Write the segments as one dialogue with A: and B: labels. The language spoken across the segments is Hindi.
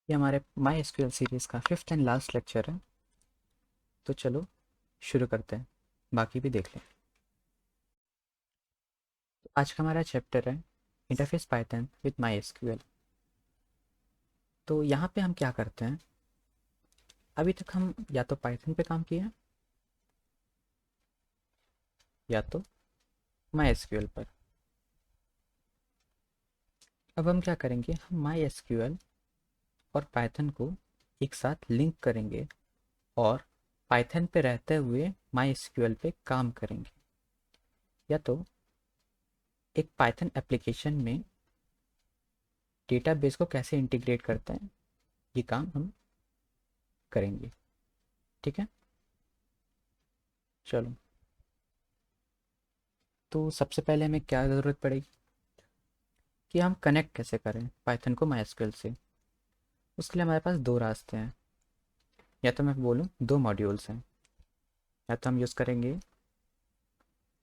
A: ये हमारे माई एसक्यूएल सीरीज़ का 5th एंड लास्ट लेक्चर है। तो चलो शुरू करते हैं, बाकी भी देख लें। तो आज का हमारा चैप्टर है interface Python with my SQL. तो यहाँ पे हम क्या करते हैं, अभी तक हम या तो पाइथन पे काम किए हैं या तो माई एसक्यूएल पर। अब हम क्या करेंगे, हम माई एसक्यूएल और पाइथन को एक साथ लिंक करेंगे और पाइथन पे रहते हुए माई एसक्यूएल पे काम करेंगे, या तो एक पाइथन एप्लीकेशन में डेटाबेस को कैसे इंटीग्रेट करते हैं, ये काम हम करेंगे। ठीक है, चलो। तो सबसे पहले हमें क्या ज़रूरत पड़ेगी कि हम कनेक्ट कैसे करें पाइथन को माइस्क्ल से। उसके लिए हमारे पास दो रास्ते हैं, या तो मैं बोलूँ दो मॉड्यूल्स हैं। या तो हम यूज़ करेंगे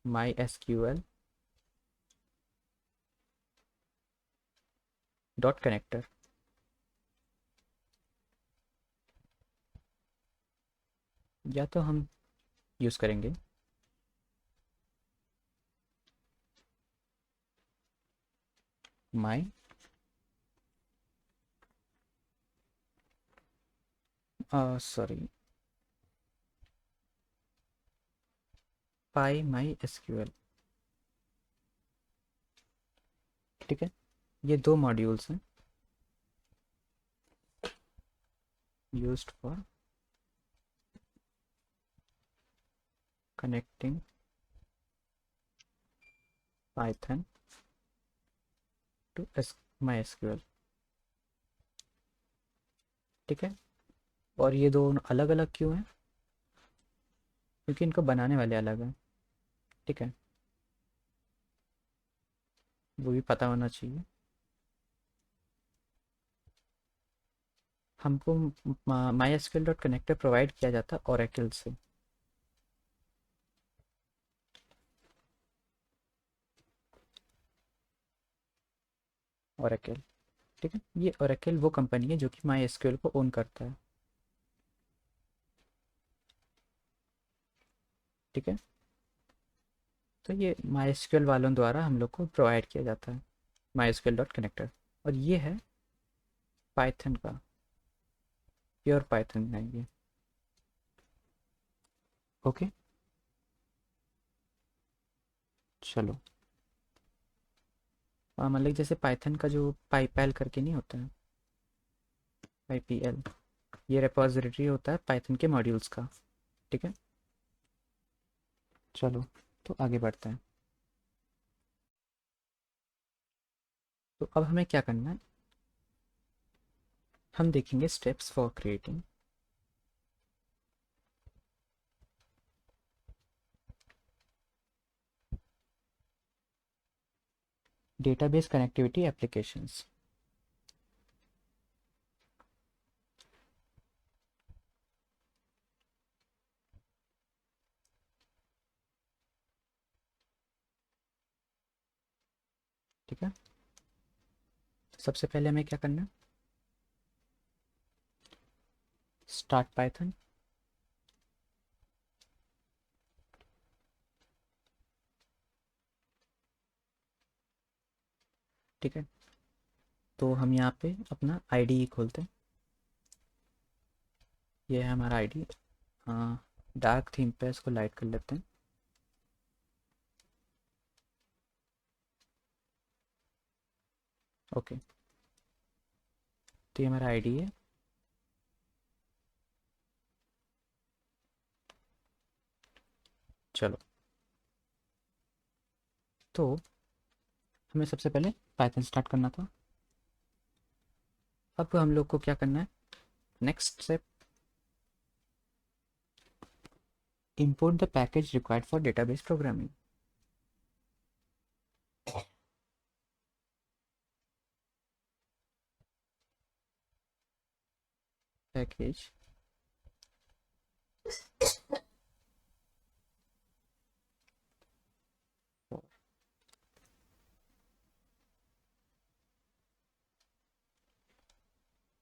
A: my S Q L dot connector, या तो हम यूज़ करेंगे my sorry py my S Q L. ठीक है, ये दो मॉड्यूल्स हैं used for connecting Python to my S Q L. ठीक है, और ये दो अलग अलग क्यों हैं, क्योंकि इनको बनाने वाले अलग हैं। ठीक है, वो भी पता होना चाहिए हमको। My S Q L dot connector provide किया जाता है ओरेकल से। ओरेकल, ठीक है, ये ओरेकल वो कंपनी है जो कि माई एस क्यू एल को ओन करता है। ठीक है, तो ये माई एस क्यू एल वालों द्वारा हम लोग को प्रोवाइड किया जाता है my S Q L dot connector. और ये है पाइथन का, प्योर पाइथन है ये। ओके, चलो। मतलब जैसे पाइथन का जो पाईपैल करके नहीं होता है, पाईपीएल, ये रेपोजिटरी होता है पाइथन के मॉड्यूल्स का। ठीक है, चलो तो आगे बढ़ते हैं। तो अब हमें क्या करना है, हम देखेंगे steps for creating database connectivity applications. ठीक है, सबसे पहले हमें क्या करना है, स्टार्ट पाइथन। ठीक है, तो हम यहाँ पे अपना आईडी खोलते हैं। ये है हमारा आईडी। हाँ, डार्क थीम पे इसको लाइट कर लेते हैं। ओके, तो ये हमारा आईडी है। चलो, तो हमें सबसे पहले पाइथन स्टार्ट करना था। अब हम लोग को क्या करना है, next step, import the package required for database programming। Package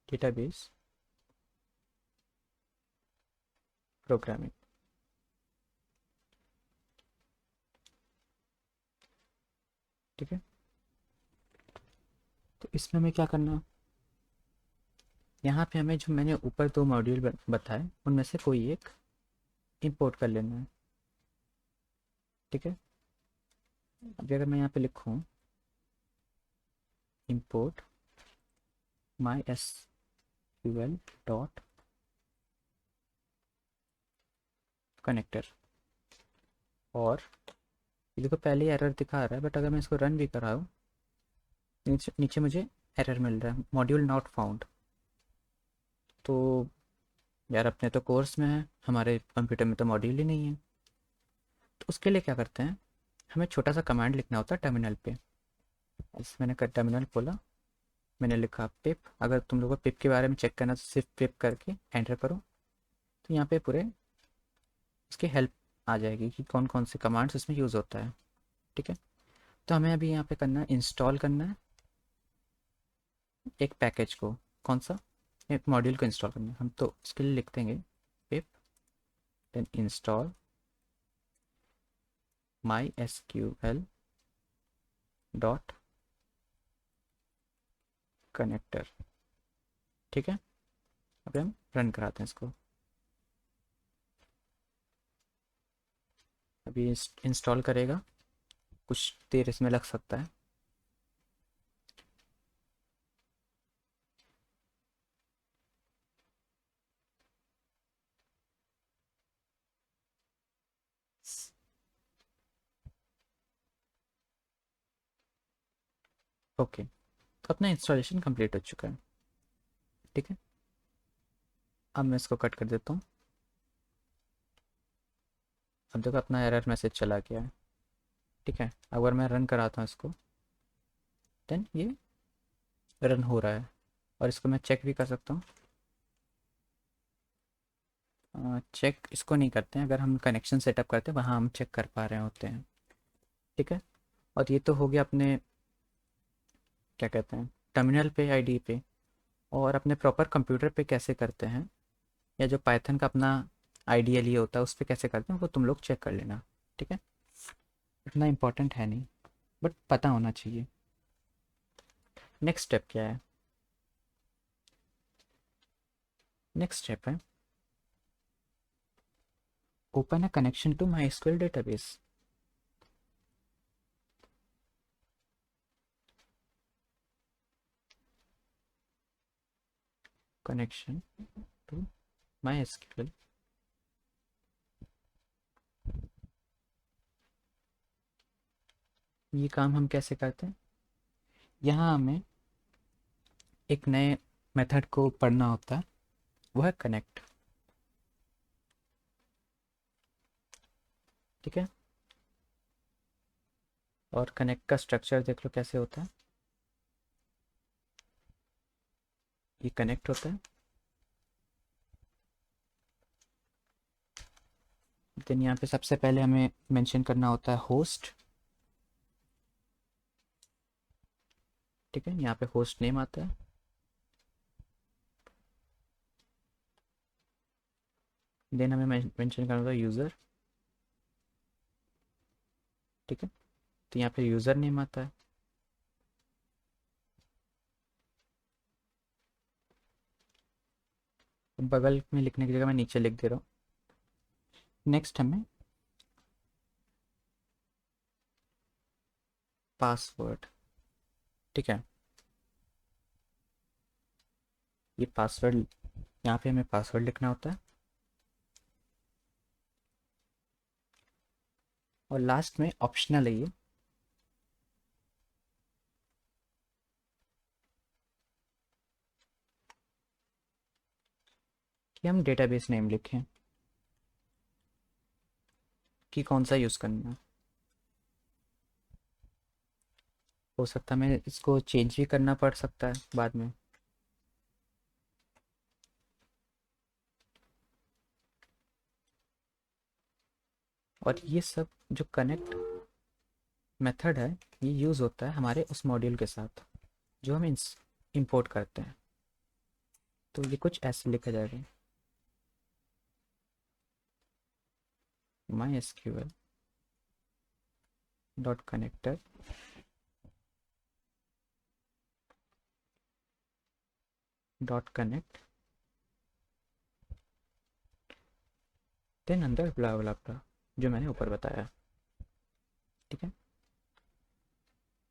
A: database programming. ठीक है, तो इसमें हमें क्या करना है, यहाँ पे हमें जो मैंने ऊपर दो मॉड्यूल बताए उनमें से कोई एक इंपोर्ट कर लेना है। ठीक है, अभी अगर मैं यहाँ पे लिखूँ import my S Q L dot connector, और ये देखो पहले ही एरर दिखा रहा है, बट अगर मैं इसको रन भी कराऊँ नीचे नीचे मुझे एरर मिल रहा है, मॉड्यूल नॉट फाउंड। तो यार अपने तो कोर्स में है, हमारे कंप्यूटर में तो मॉड्यूल ही नहीं है। तो उसके लिए क्या करते हैं, हमें छोटा सा कमांड लिखना होता है टर्मिनल पे। ऐसे मैंने टर्मिनल खोला, मैंने लिखा पिप। अगर तुम लोगों को पिप के बारे में चेक करना तो सिर्फ पिप करके एंटर करो, तो यहाँ पे पूरे उसकी हेल्प आ जाएगी कि कौन कौन से कमांड्स उसमें यूज़ होता है। ठीक है, तो हमें अभी यहाँ पे करना है, इंस्टॉल करना है एक पैकेज को। कौन सा, एक मॉड्यूल को इंस्टॉल करना है। हम तो उसके लिए लिख देंगे pip then install my S Q L dot connector. ठीक है, अभी हम रन कराते हैं इसको। अभी इंस्टॉल करेगा, कुछ देर इसमें लग सकता है। ओके, तो अपना इंस्टॉलेशन कंप्लीट हो चुका है। ठीक है, अब मैं इसको कट कर देता हूँ। अब देखो अपना एरर मैसेज चला गया है। ठीक है, अगर मैं रन कराता हूँ इसको, देन ये रन हो रहा है, और इसको मैं चेक भी कर सकता हूँ। चेक इसको नहीं करते हैं, अगर हम कनेक्शन सेटअप करते हैं वहाँ हम चेक कर पा रहे होते हैं। ठीक है, और ये तो हो गया अपने क्या कहते हैं टर्मिनल पे आईडी पे। और अपने प्रॉपर कंप्यूटर पे कैसे करते हैं, या जो पाइथन का अपना आइडियल ये होता है उस पर कैसे करते हैं, वो तुम लोग चेक कर लेना। ठीक है, इतना इम्पोर्टेंट है नहीं, बट पता होना चाहिए। नेक्स्ट स्टेप क्या है, नेक्स्ट स्टेप है open a connection to MySQL database. Connection to MySQL, ये काम हम कैसे करते हैं, यहाँ हमें एक नए मेथड को पढ़ना होता है, वो है कनेक्ट। ठीक है, और कनेक्ट का स्ट्रक्चर देख लो कैसे होता है। ये कनेक्ट होता है, देन यहाँ पे सबसे पहले हमें मेंशन करना होता है होस्ट। ठीक है, यहाँ पे होस्ट नेम आता है, देन हमें मेंशन करना होता है यूज़र। ठीक है, तो यहाँ पे यूज़र नेम आता है, बगल में लिखने की जगह मैं नीचे लिख दे रहा हूँ। नेक्स्ट हमें पासवर्ड। ठीक है, ये पासवर्ड, यहाँ पे हमें पासवर्ड लिखना होता है, और लास्ट में ऑप्शनल है ये, कि हम डेटाबेस नेम लिखें कि कौन सा यूज़ करना है। हो सकता है मैं इसको चेंज भी करना पड़ सकता है बाद में। और ये सब जो कनेक्ट मेथड है, ये यूज़ होता है हमारे उस मॉड्यूल के साथ जो हम इंपोर्ट करते हैं। तो ये कुछ ऐसे लिखा जाएगा, my SQL dot connector dot connect then अंदर ब्ला ब्ला ब्ला, जो मैंने ऊपर बताया। ठीक है,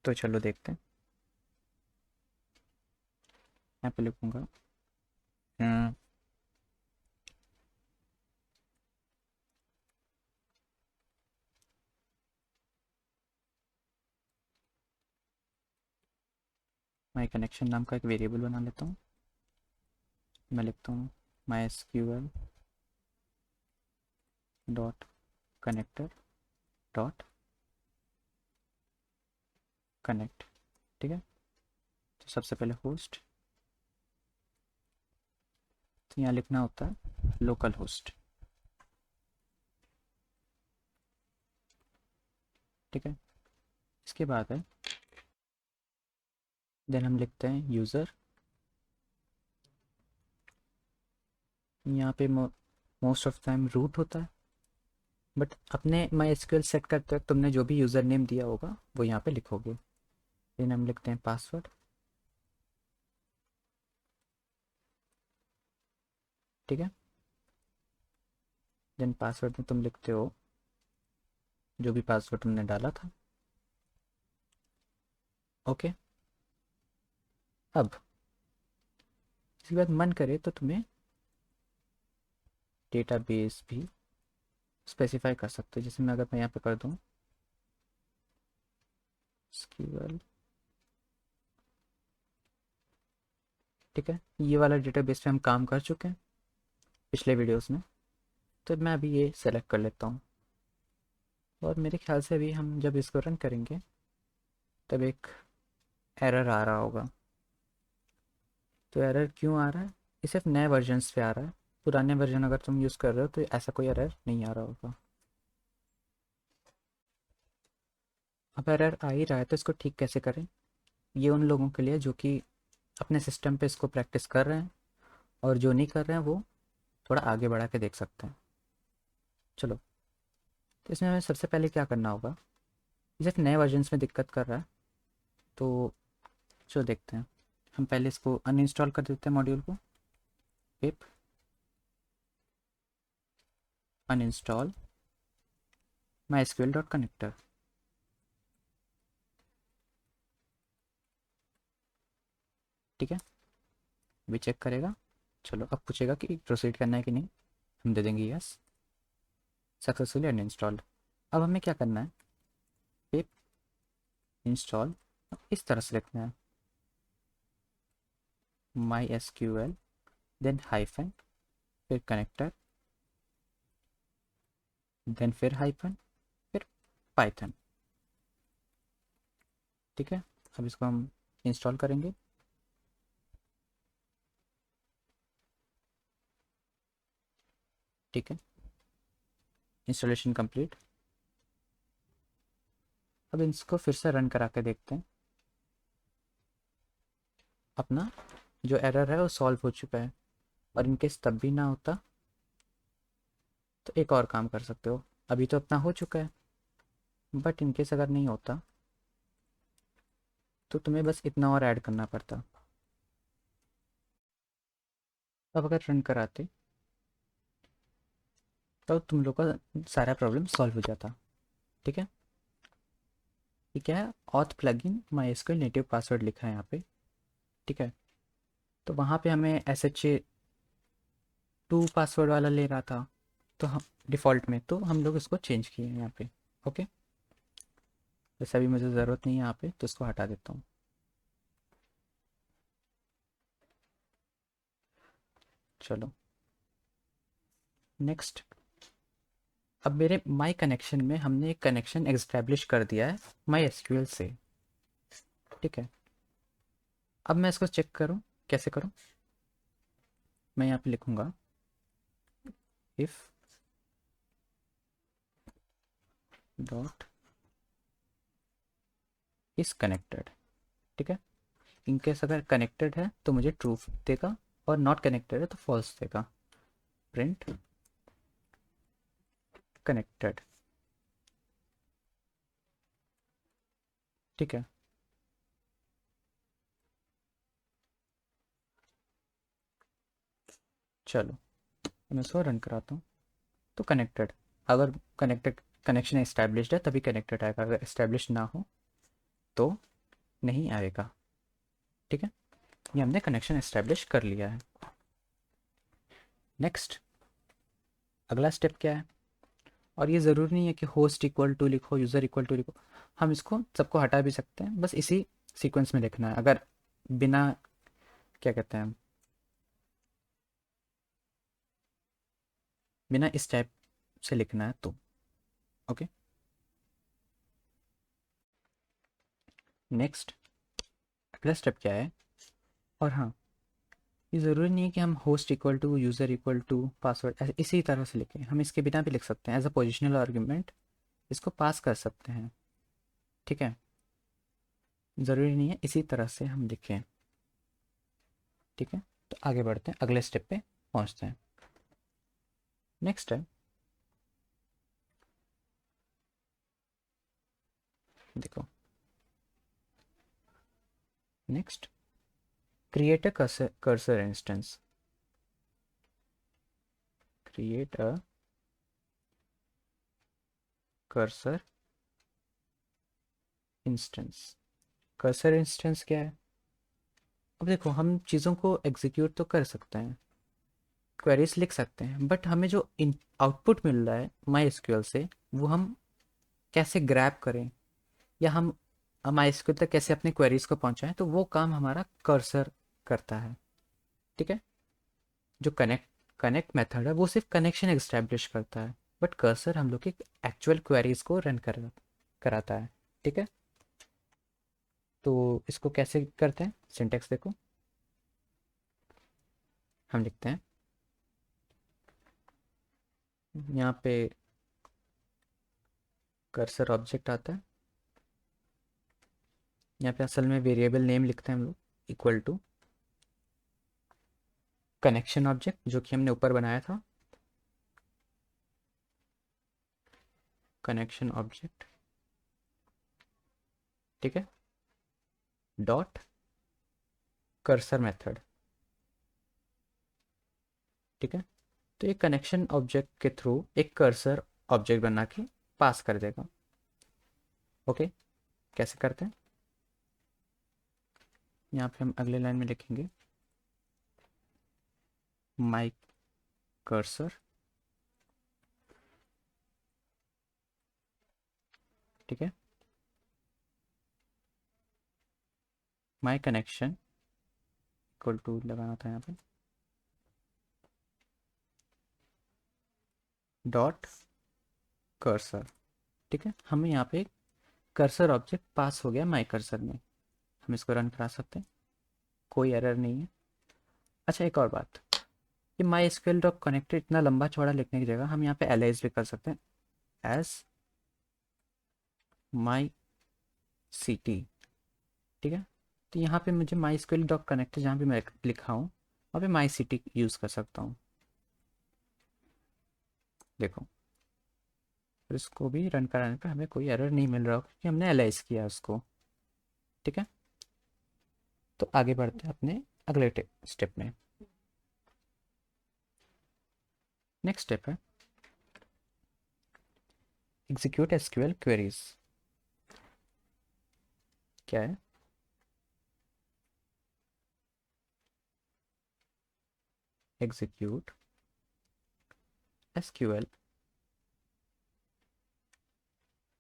A: तो चलो देखते हैं। यहाँ पे लिखूंगा माई कनेक्शन नाम का एक वेरिएबल बना लेता हूँ। मैं लिखता हूँ my SQL dot connector dot connect. ठीक है, तो सबसे पहले होस्ट, तो यहाँ लिखना होता है लोकल होस्ट। ठीक है, इसके बाद है देन हम लिखते हैं यूज़र। यहाँ पे मोस्ट ऑफ टाइम रूट होता है, बट अपने माई एसक्यूएल सेट करते वक्त तुमने जो भी यूज़र नेम दिया होगा वो यहाँ पे लिखोगे। देन हम लिखते हैं पासवर्ड। ठीक है, देन पासवर्ड में तुम लिखते हो जो भी पासवर्ड तुमने डाला था। ओके, अब इसके बाद मन करे तो तुम्हें डेटाबेस भी स्पेसिफाई कर सकते हो। जैसे मैं अगर मैं यहाँ पे कर दूँ एसक्यूएल, ठीक है, ये वाला डेटाबेस पे हम काम कर चुके हैं पिछले वीडियोस में, तो मैं अभी ये सेलेक्ट कर लेता हूँ। और मेरे ख्याल से अभी हम जब इसको रन करेंगे तब एक एरर आ रहा होगा। तो एरर क्यों आ रहा है? ये सिर्फ नए वर्जन्स पे आ रहा है, पुराने वर्जन अगर तुम यूज़ कर रहे हो तो ऐसा कोई एरर नहीं आ रहा होगा। अब एरर आ ही रहा है तो इसको ठीक कैसे करें? ये उन लोगों के लिए जो कि अपने सिस्टम पे इसको प्रैक्टिस कर रहे हैं, और जो नहीं कर रहे हैं वो थोड़ा आगे बढ़ा के देख सकते हैं। चलो, तो इसमें हमें सबसे पहले क्या करना होगा, ये सिर्फ नए वर्जन्स में दिक्कत कर रहा है, तो चलो देखते हैं। हम पहले इसको अनइंस्टॉल कर देते हैं मॉड्यूल को। Pip uninstall my SQL dot connector. ठीक है, अभी चेक करेगा। चलो, अब पूछेगा कि प्रोसीड करना है कि नहीं, हम दे देंगे यस, सक्सेसफुली अनइंस्टॉल्ड। अब हमें क्या करना है, पिप इंस्टॉल इस तरह से लिखना है, माई एसक्यूएल देन हाइफन फिर कनेक्टर देन फिर हाइफन फिर पाइथन। ठीक है, अब इसको हम इंस्टॉल करेंगे। ठीक है, इंस्टॉलेशन कंप्लीट। अब इसको फिर से रन करा के देखते हैं। अपना जो एरर है वो सॉल्व हो चुका है, और इनकेस तब भी ना होता तो एक और काम कर सकते हो। अभी तो अपना हो चुका है, बट इनकेस अगर नहीं होता तो तुम्हें बस इतना और ऐड करना पड़ता। अब अगर रन कराते तो तुम लोग का सारा प्रॉब्लम सॉल्व हो जाता। ठीक है, ये क्या है, auth plugin my SQL native password लिखा है यहाँ पे। ठीक है, तो वहाँ पे हमें एस एच ए 2 पासवर्ड वाला ले रहा था, तो हम डिफ़ॉल्ट में तो हम लोग इसको चेंज किए हैं यहाँ पे। ओके, वैसे अभी मुझे ज़रूरत नहीं है यहाँ पे, तो इसको हटा देता हूँ। चलो नेक्स्ट, अब मेरे माई कनेक्शन में हमने एक कनेक्शन एस्टेब्लिश कर दिया है माई एसक्यूएल से। ठीक है, अब मैं इसको चेक करूँ, कैसे करूँ? मैं यहाँ पे लिखूँगा इफ़ डॉट इज़ कनेक्टेड। ठीक है, इनकेस अगर कनेक्टेड है तो मुझे ट्रू देगा, और नॉट कनेक्टेड है तो फॉल्स देगा। प्रिंट कनेक्टेड, ठीक है। चलो मैं इसको रन कराता हूँ। तो कनेक्टेड, अगर कनेक्टेड कनेक्शन एस्टैब्लिश्ड है तभी कनेक्टेड आएगा, अगर एस्टैब्लिश ना हो तो नहीं आएगा, ठीक है। ये हमने कनेक्शन एस्टैब्लिश कर लिया है। नेक्स्ट, अगला स्टेप क्या है? और ये ज़रूरी नहीं है कि होस्ट इक्वल टू लिखो, यूज़र इक्वल टू लिखो, हम इसको सबको हटा भी सकते हैं, बस इसी सीक्वेंस में लिखना है। अगर बिना, क्या कहते हैं, बिना इस टाइप से लिखना है तो ओके। नेक्स्ट, अगला स्टेप क्या है? और हाँ, ये ज़रूरी नहीं है कि हम host equal to, user equal to, password इसी तरह से लिखें, हम इसके बिना भी लिख सकते हैं। एज अ पोजिशनल आर्ग्यूमेंट इसको पास कर सकते हैं, ठीक है। ज़रूरी नहीं है इसी तरह से हम लिखें, ठीक है। तो आगे बढ़ते हैं, अगले स्टेप पे पहुंचते हैं। नेक्स्ट है, देखो, next, create a cursor instance. Create a cursor instance. Cursor instance क्या है? अब देखो, हम चीज़ों को एग्जीक्यूट तो कर सकते हैं, क्वेरीज लिख सकते हैं, बट हमें जो इन आउटपुट मिल रहा है माई एसक्यूएल से, वो हम कैसे ग्रैब करें, या हम माई एसक्यूएल तक कैसे अपने क्वेरीज को पहुंचाएं, तो वो काम हमारा कर्सर करता है, ठीक है। जो कनेक्ट कनेक्ट मेथड है वो सिर्फ कनेक्शन एस्टेब्लिश करता है, बट कर्सर हम लोग की एक्चुअल क्वेरीज को रन कराता है, ठीक है। तो इसको कैसे करते हैं, सिंटेक्स देखो, हम लिखते हैं यहाँ पे कर्सर ऑब्जेक्ट आता है, यहाँ पे असल में वेरिएबल नेम लिखते हैं हम लोग, इक्वल टू कनेक्शन ऑब्जेक्ट जो कि हमने ऊपर बनाया था, कनेक्शन ऑब्जेक्ट, ठीक है, डॉट कर्सर मेथड, ठीक है। तो ये कनेक्शन ऑब्जेक्ट के थ्रू एक कर्सर ऑब्जेक्ट बना के पास कर देगा, ओके। कैसे करते हैं, यहाँ पे हम अगले लाइन में लिखेंगे माई कर्सर, ठीक है, माई कनेक्शन इक्वल टू लगाना था यहाँ पे, डॉट कर्सर, ठीक है। हमें यहाँ पे कर्सर ऑब्जेक्ट पास हो गया माई कर्सर में, हम इसको रन करा सकते हैं, कोई एरर नहीं है। अच्छा, एक और बात, ये माई एसक्यूएल डॉट कनेक्टेड इतना लंबा चौड़ा लिखने की जगह हम यहाँ पे एलाइज भी कर सकते हैं, एज माई सी टी, ठीक है। तो यहाँ पे मुझे माई एसक्यूएल डॉट कनेक्टेड जहाँ भी मैं लिखा हूँ वहाँ पे माई सी टी यूज़ कर सकता हूँ, देखो। फिर इसको भी रन कराने पर हमें कोई एरर नहीं मिल रहा हो क्योंकि हमने एलाइज किया उसको, ठीक है। तो आगे बढ़ते हैं अपने अगले स्टेप में। नेक्स्ट स्टेप है एग्जीक्यूट एसक्यूएल क्वेरीज। क्या है? एग्जीक्यूट एसक्यूएल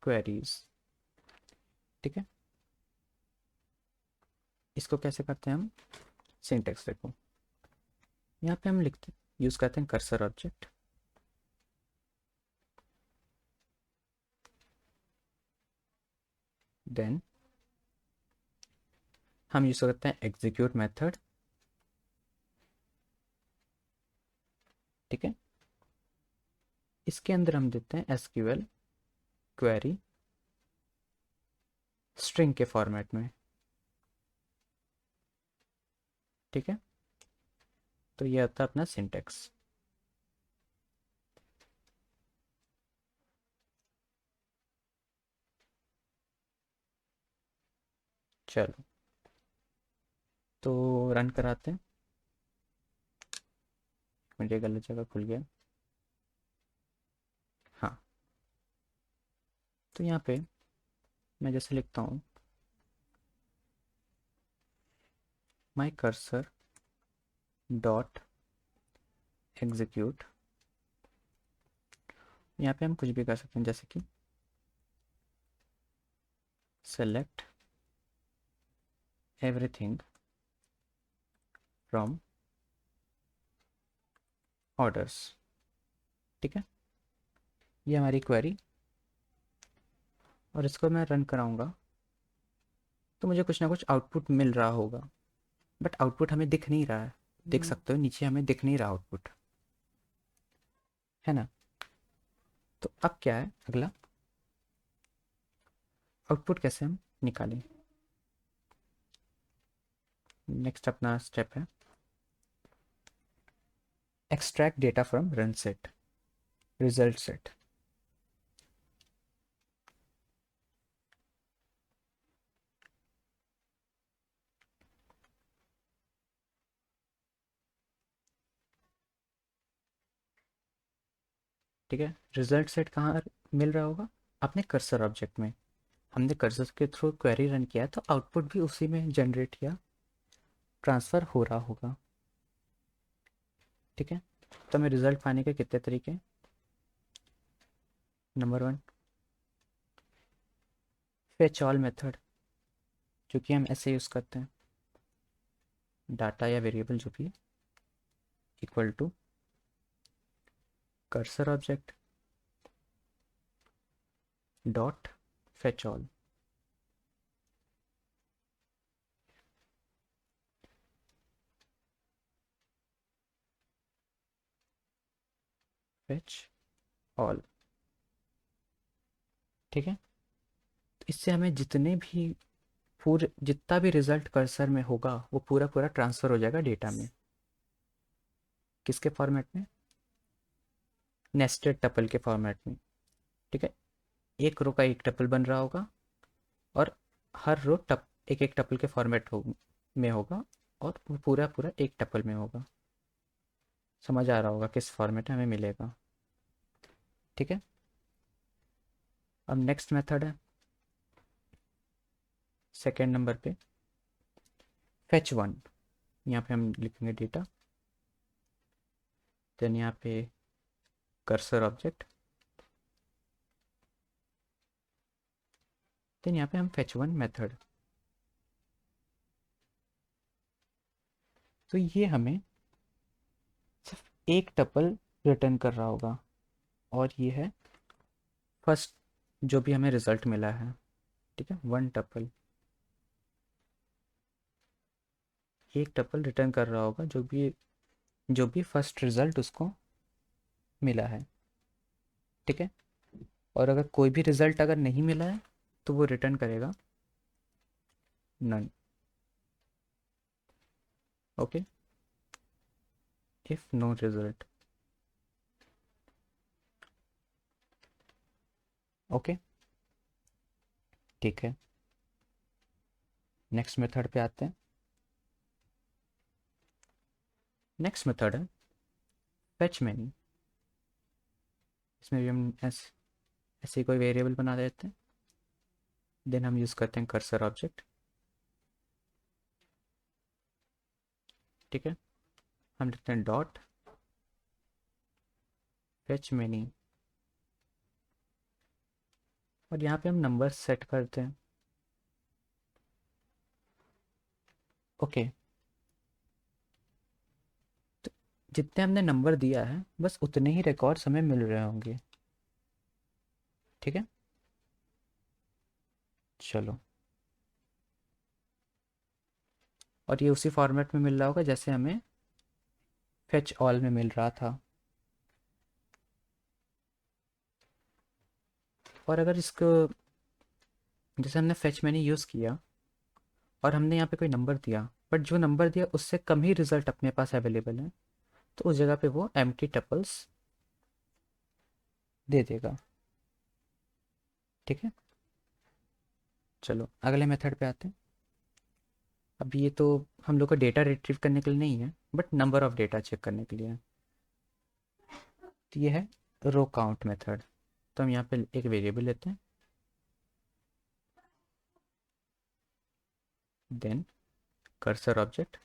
A: क्वेरीज, ठीक है। इसको कैसे करते हैं हम, सिंटेक्स देखो, यहाँ पे हम लिखते यूज़ करते हैं कर्सर ऑब्जेक्ट, देन हम यूज़ करते हैं एग्जीक्यूट मेथड, ठीक है। इसके अंदर हम देते हैं एसक्यूएल क्वेरी स्ट्रिंग के फॉर्मेट में, ठीक है। तो ये होता है अपना सिंटेक्स। चलो तो रन कराते हैं। मुझे गलत जगह खुल गया। हाँ, तो यहाँ पे मैं जैसे लिखता हूँ माई कर्सर डॉट एग्जीक्यूट, यहाँ पे हम कुछ भी कर सकते हैं, जैसे कि सेलेक्ट एवरीथिंग फ्रॉम ऑर्डर्स। ठीक है, ये हमारी क्वेरी, और इसको मैं रन कराऊंगा तो मुझे कुछ ना कुछ आउटपुट मिल रहा होगा, बट आउटपुट हमें दिख नहीं रहा है। देख सकते हो नीचे हमें दिख नहीं रहा आउटपुट, है ना। तो अब क्या है अगला, आउटपुट कैसे हम निकालें। नेक्स्ट अपना स्टेप है extract data from run set result set. ठीक है, रिजल्ट सेट कहाँ मिल रहा होगा, अपने कर्सर ऑब्जेक्ट में। हमने कर्सर के थ्रू क्वेरी रन किया है तो आउटपुट भी उसी में जनरेट या ट्रांसफ़र हो रहा होगा। ठीक है, तो हमें रिजल्ट पाने के कितने तरीके हैं। नंबर 1, फेच ऑल मेथड, जो कि हम ऐसे यूज़ करते हैं, डाटा या वेरिएबल जो भी equal to cursor object dot fetch all. Fetch all. ठीक है, तो इससे हमें जितने भी पूरे जितना भी रिजल्ट कर्सर में होगा वो पूरा पूरा ट्रांसफ़र हो जाएगा डेटा में। किसके फॉर्मेट में, नेस्टेड टपल के फॉर्मेट में। ठीक है, एक रो का एक टपल बन रहा होगा और हर रो एक एक टपल के फॉर्मेट में होगा, और वो पूरा पूरा एक टपल में होगा। समझ आ रहा होगा किस फॉर्मेट हमें मिलेगा। ठीक है, अब नेक्स्ट मेथड है सेकेंड नंबर पे फेच वन। यहाँ पे हम लिखेंगे डेटा, देन यहाँ पे कर्सर ऑब्जेक्ट, देन यहाँ पे हम फेच वन मेथड। तो ये हमें सिर्फ एक टपल रिटर्न कर रहा होगा, और ये है फर्स्ट जो भी हमें रिजल्ट मिला है। ठीक है, वन टपल, एक टपल रिटर्न कर रहा होगा जो भी फर्स्ट रिजल्ट उसको मिला है। ठीक है, और अगर कोई भी रिजल्ट अगर नहीं मिला है तो वो रिटर्न करेगा none. Okay, if no result. Okay, ठीक है, नेक्स्ट मेथड पे आते हैं। नेक्स्ट मेथड है फेच मैनी। इसमें भी हम ऐसे कोई वेरिएबल बना देते हैं, देन हम यूज़ करते हैं कर्सर ऑब्जेक्ट। ठीक है, हम लिखते हैं डॉट फेच मैनी, और यहाँ पे हम नंबर सेट करते हैं। ओके, तो जितने हमने नंबर दिया है बस उतने ही रिकॉर्ड्स हमें मिल रहे होंगे। ठीक है, चलो, और ये उसी फॉर्मेट में मिल रहा होगा जैसे हमें फेच ऑल में मिल रहा था। और अगर इसको जैसे हमने फेच मैनी यूज़ किया और हमने यहाँ पे कोई नंबर दिया, बट जो नंबर दिया उससे कम ही रिजल्ट अपने पास अवेलेबल है, तो उस जगह पे वो एम्प्टी टपल्स दे देगा। ठीक है, चलो अगले मेथड पे आते हैं। अब ये तो हम लोग को डेटा रिट्रीव करने के लिए नहीं है, but number of data check करने के लिए है। तो ये है रो काउंट मेथड। तो हम यहाँ पे एक वेरिएबल लेते हैं, देन कर्सर ऑब्जेक्ट,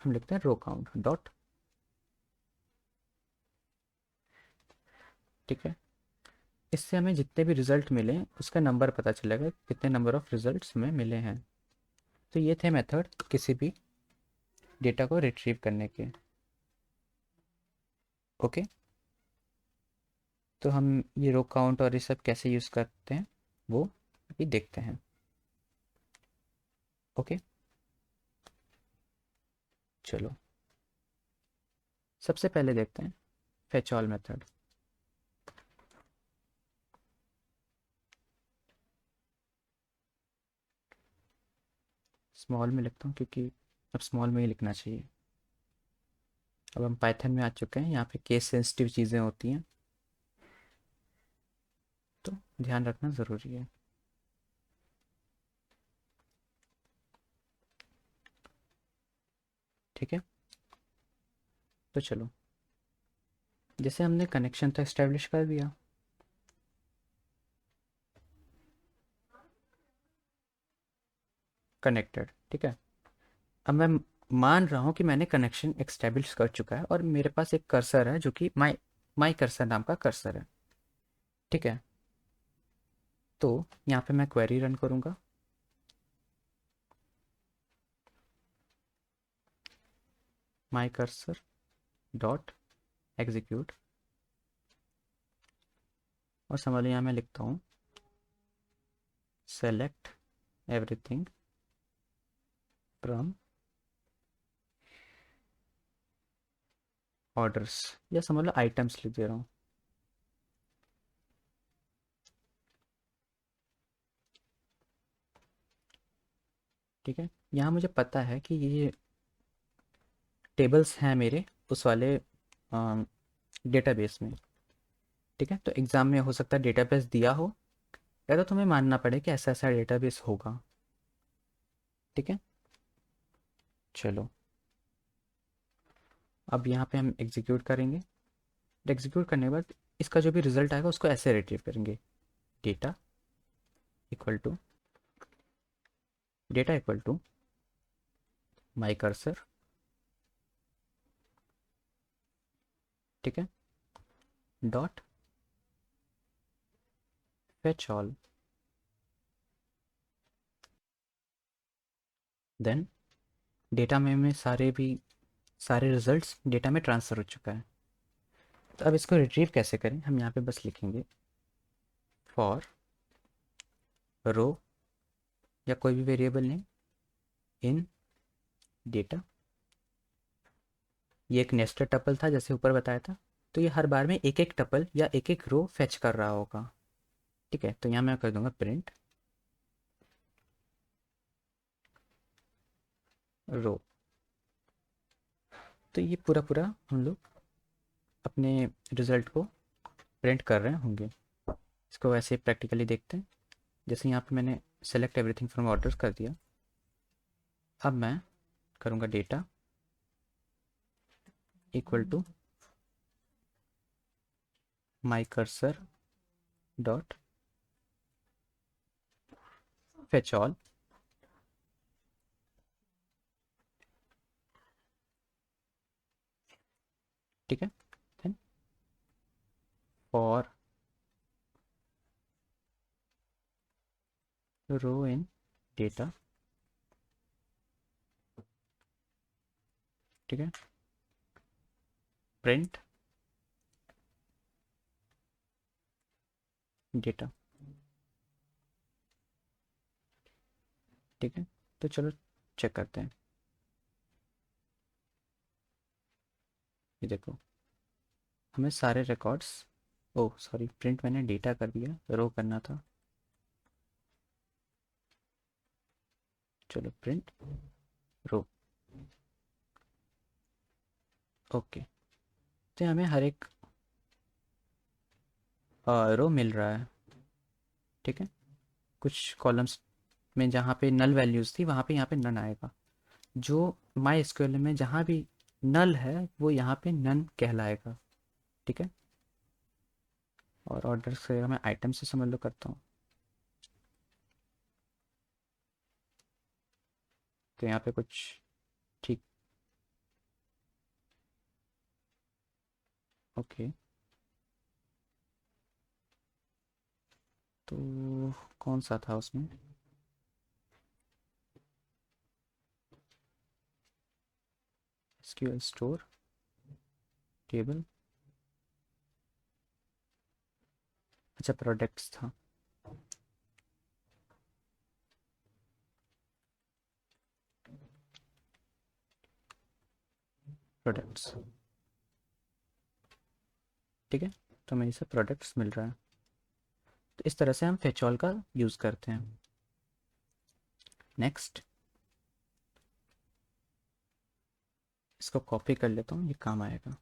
A: हम लिखते हैं रो काउंट डॉट। ठीक है, इससे हमें जितने भी रिजल्ट मिले उसका नंबर पता चलेगा, कितने नंबर ऑफ रिजल्ट्स हमें मिले हैं। तो ये थे मेथड किसी भी डेटा को रिट्रीव करने के। ओके, तो हम ये रो काउंट और ये सब कैसे यूज़ करते हैं वो अभी देखते हैं। ओके, चलो सबसे पहले देखते हैं फेच ऑल मेथड। स्मॉल में लिखता हूँ क्योंकि अब स्मॉल में ही लिखना चाहिए। अब हम पाइथन में आ चुके हैं, यहाँ पे केस सेंसिटिव चीज़ें होती हैं तो ध्यान रखना ज़रूरी है। ठीक है, तो चलो जैसे हमने कनेक्शन तो एस्टेब्लिश कर दिया, कनेक्टेड। ठीक है, अब मैं मान रहा हूँ कि मैंने कनेक्शन एस्टेब्लिश कर चुका है और मेरे पास एक कर्सर है जो कि माई माई कर्सर नाम का कर्सर है। ठीक है, तो यहाँ पे मैं क्वेरी रन करूँगा, माई कर्सर डॉट एग्जीक्यूट, और समझ लो यहाँ मैं लिखता हूँ सेलेक्ट एवरीथिंग फ्रॉम ऑर्डर्स, या समझ लो आइटम्स लिख दे रहा हूँ। ठीक है, यहाँ मुझे पता है कि ये टेबल्स हैं मेरे उस वाले डेटाबेस में। ठीक है, तो एग्ज़ाम में हो सकता है डेटाबेस दिया हो, या तो तुम्हें मानना पड़े कि ऐसा ऐसा डेटाबेस होगा। ठीक है, चलो अब यहाँ पे हम एग्जीक्यूट करेंगे। एग्जीक्यूट करने के बाद इसका जो भी रिजल्ट आएगा उसको ऐसे रिट्रीव करेंगे, data equal to data equal to my cursor. ठीक है, dot fetch all, then data में सारे रिजल्ट्स डेटा में ट्रांसफ़र हो चुका है। तो अब इसको रिट्रीव कैसे करें, हम यहाँ पे बस लिखेंगे फॉर रो या कोई भी वेरिएबल नेम इन डेटा। ये एक नेस्टेड टपल था जैसे ऊपर बताया था, तो ये हर बार में एक एक टपल या एक एक रो फेच कर रहा होगा। ठीक है, तो यहाँ मैं कर दूंगा प्रिंट रो। तो ये पूरा पूरा हम लोग अपने रिजल्ट को प्रिंट कर रहे होंगे। इसको वैसे प्रैक्टिकली देखते हैं। जैसे यहाँ पे मैंने सेलेक्ट एवरीथिंग फ्रॉम ऑर्डर्स कर दिया, अब मैं करूँगा data equal to my cursor dot fetch all. ठीक है, then for row in data. ठीक है, प्रिंट डेटा। ठीक है, तो चलो चेक करते हैं। ये देखो हमें सारे रिकॉर्ड्स, ओह सॉरी प्रिंट मैंने डेटा कर दिया, रो करना था। चलो प्रिंट रो। ओके, तो हमें हर एक रो मिल रहा है, ठीक है। कुछ कॉलम्स में जहाँ पे नल वैल्यूज़ थी वहाँ पे यहाँ पे नन आएगा। जो माई एसक्यूएल में जहाँ भी नल है वो यहाँ पे नन कहलाएगा, ठीक है। और ऑर्डर से मैं आइटम से समझ लो करता हूँ, तो यहाँ पे कुछ ठीक। ओके, तो कौन सा था उसमें? एसक्यूएल स्टोर टेबल, अच्छा प्रोडक्ट्स था। प्रोडक्ट्स, ठीक है। तो हमें इसे प्रोडक्ट्स मिल रहा है। तो इस तरह से हम फेच ऑल का यूज़ करते हैं। नेक्स्ट, इसको कॉपी कर लेता हूँ, ये काम आएगा।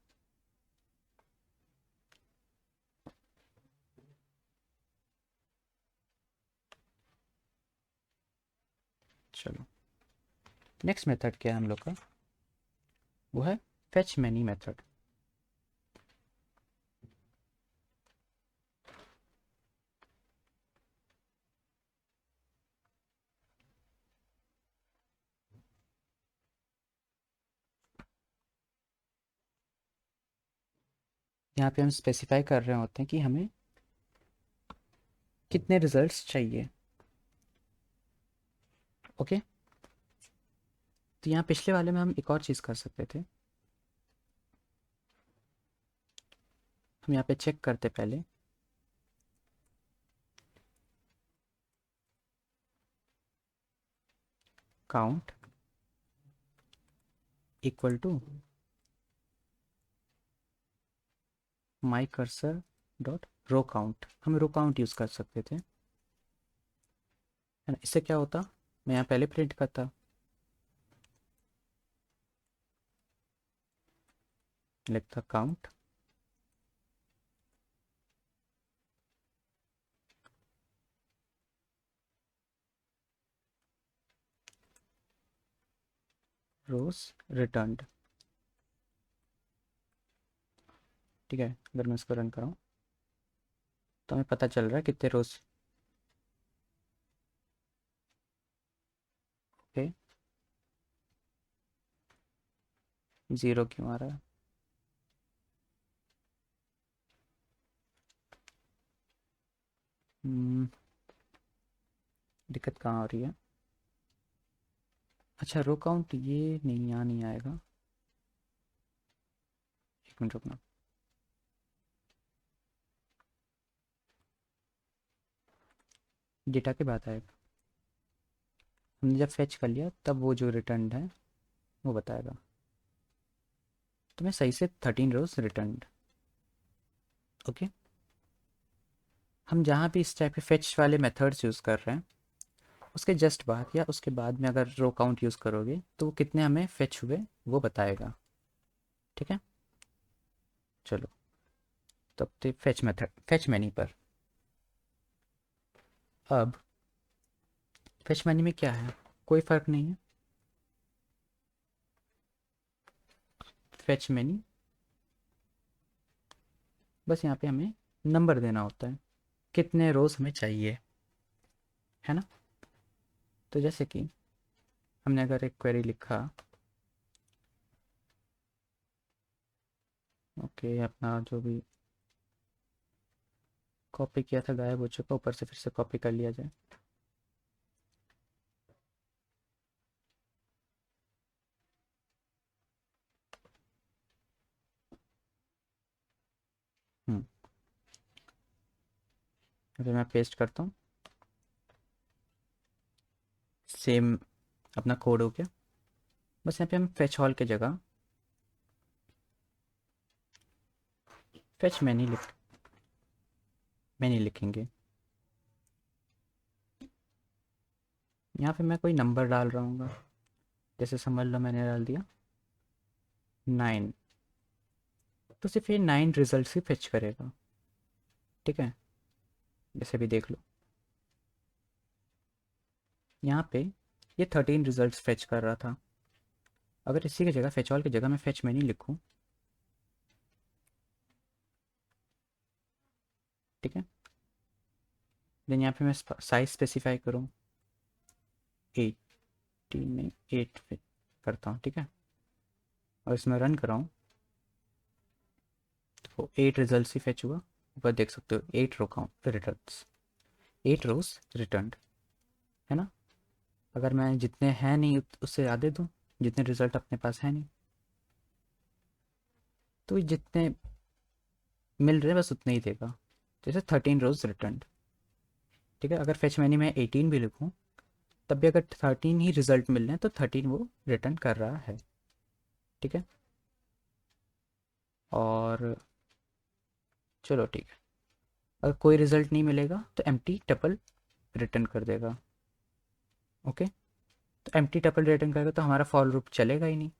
A: चलो, नेक्स्ट मेथड क्या है हम लोग का? वो है फेच मैनी मेथड। यहाँ पे हम स्पेसिफाई कर रहे होते हैं कि हमें कितने रिजल्ट्स चाहिए। ओके, तो यहाँ पिछले वाले में हम एक और चीज़ कर सकते थे। हम यहाँ पे चेक करते पहले count equal to my cursor dot row count. हम रो काउंट यूज़ कर सकते थे, है ना। इससे क्या होता, मैं यहाँ पहले प्रिंट करता, लिखता काउंट रोज रिटर्न्ड, ठीक है। अगर मैं इसको रन कराऊँ तो हमें पता चल रहा है कितने रोज। ओके, ज़ीरो क्यों आ रहा है? हम्म, दिक्कत कहाँ आ रही है? अच्छा, रो काउंट ये नहीं, यहाँ नहीं आएगा। एक मिनट रुकना। डेटा के बाद आएगा। हमने जब फेच कर लिया तब वो जो रिटर्न है वो बताएगा। तो मैं सही से 13 रोज रिटर्न। ओके, हम जहाँ भी इस टाइप के फेच वाले मेथड्स यूज़ कर रहे हैं उसके जस्ट बाद या उसके बाद में अगर रो काउंट यूज़ करोगे तो वो कितने हमें फेच हुए वो बताएगा, ठीक है। चलो, तब तो फेच मेथड, फेच मैनी पर। अब फेच मैनी में क्या है, कोई फ़र्क नहीं है। फेच मैनी बस यहाँ पे हमें नंबर देना होता है, कितने रोज़ हमें चाहिए, है ना। तो जैसे कि हमने अगर एक क्वेरी लिखा, ओके, अपना जो भी कॉपी किया था गायब हो चुका, ऊपर से फिर से कॉपी कर लिया जाए। हम्म, अगर मैं पेस्ट करता हूँ, सेम अपना कोड हो गया। बस यहाँ पे हम फेच हॉल की जगह फेच मैनी लिखेंगे। यहाँ पे मैं कोई नंबर डाल रहा हूँ, जैसे समझ लो मैंने डाल दिया 9। तो सिर्फ ये 9 रिजल्ट ही फेच करेगा। ठीक है, जैसे भी देख लो यहाँ पे ये 13 रिजल्ट्स फेच कर रहा था। अगर इसी की जगह फेच ऑल की जगह मैं फेच मैनी लिखूँ, ठीक है, देन यहाँ पे मैं साइज स्पेसिफाई करूँ 18 में 8 करता हूँ, ठीक है, और इसमें रन कराऊँ तो 8 रिजल्ट ही फेच हुआ। ऊपर देख सकते हो 8 रो काउंट रिटर्न्स, 8 रोज रिटर्न, है ना। अगर मैं जितने हैं नहीं उससे ज़्यादा दूँ, जितने रिजल्ट अपने पास है नहीं, तो जितने मिल रहे हैं बस उतने ही देगा। जैसे 13 रोज रिटर्न, ठीक है। अगर फेच मैनी में 18 भी लिखूँ तब भी अगर 13 ही रिजल्ट मिल रहे हैं तो 13 वो रिटर्न कर रहा है, ठीक है। और चलो ठीक है, अगर कोई रिजल्ट नहीं मिलेगा तो एम्प्टी टपल रिटर्न कर देगा। ओके, तो एम्प्टी टपल रिटर्न करेगा तो हमारा फॉर लूप चलेगा ही नहीं,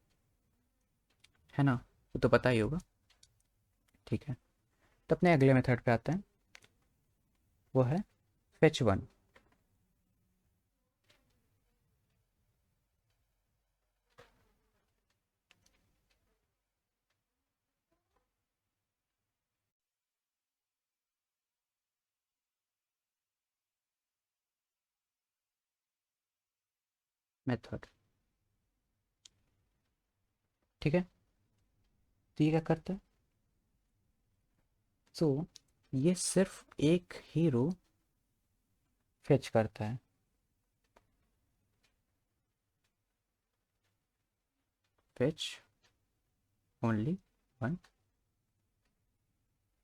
A: है ना, वो तो पता ही होगा। ठीक है, तो अपने अगले मेथड पे आते हैं, वो है फेच वन। मेथड, ठीक है, तो ये क्या करता है, सो ये सिर्फ एक ही रो फेच करता है। फेच ओनली वन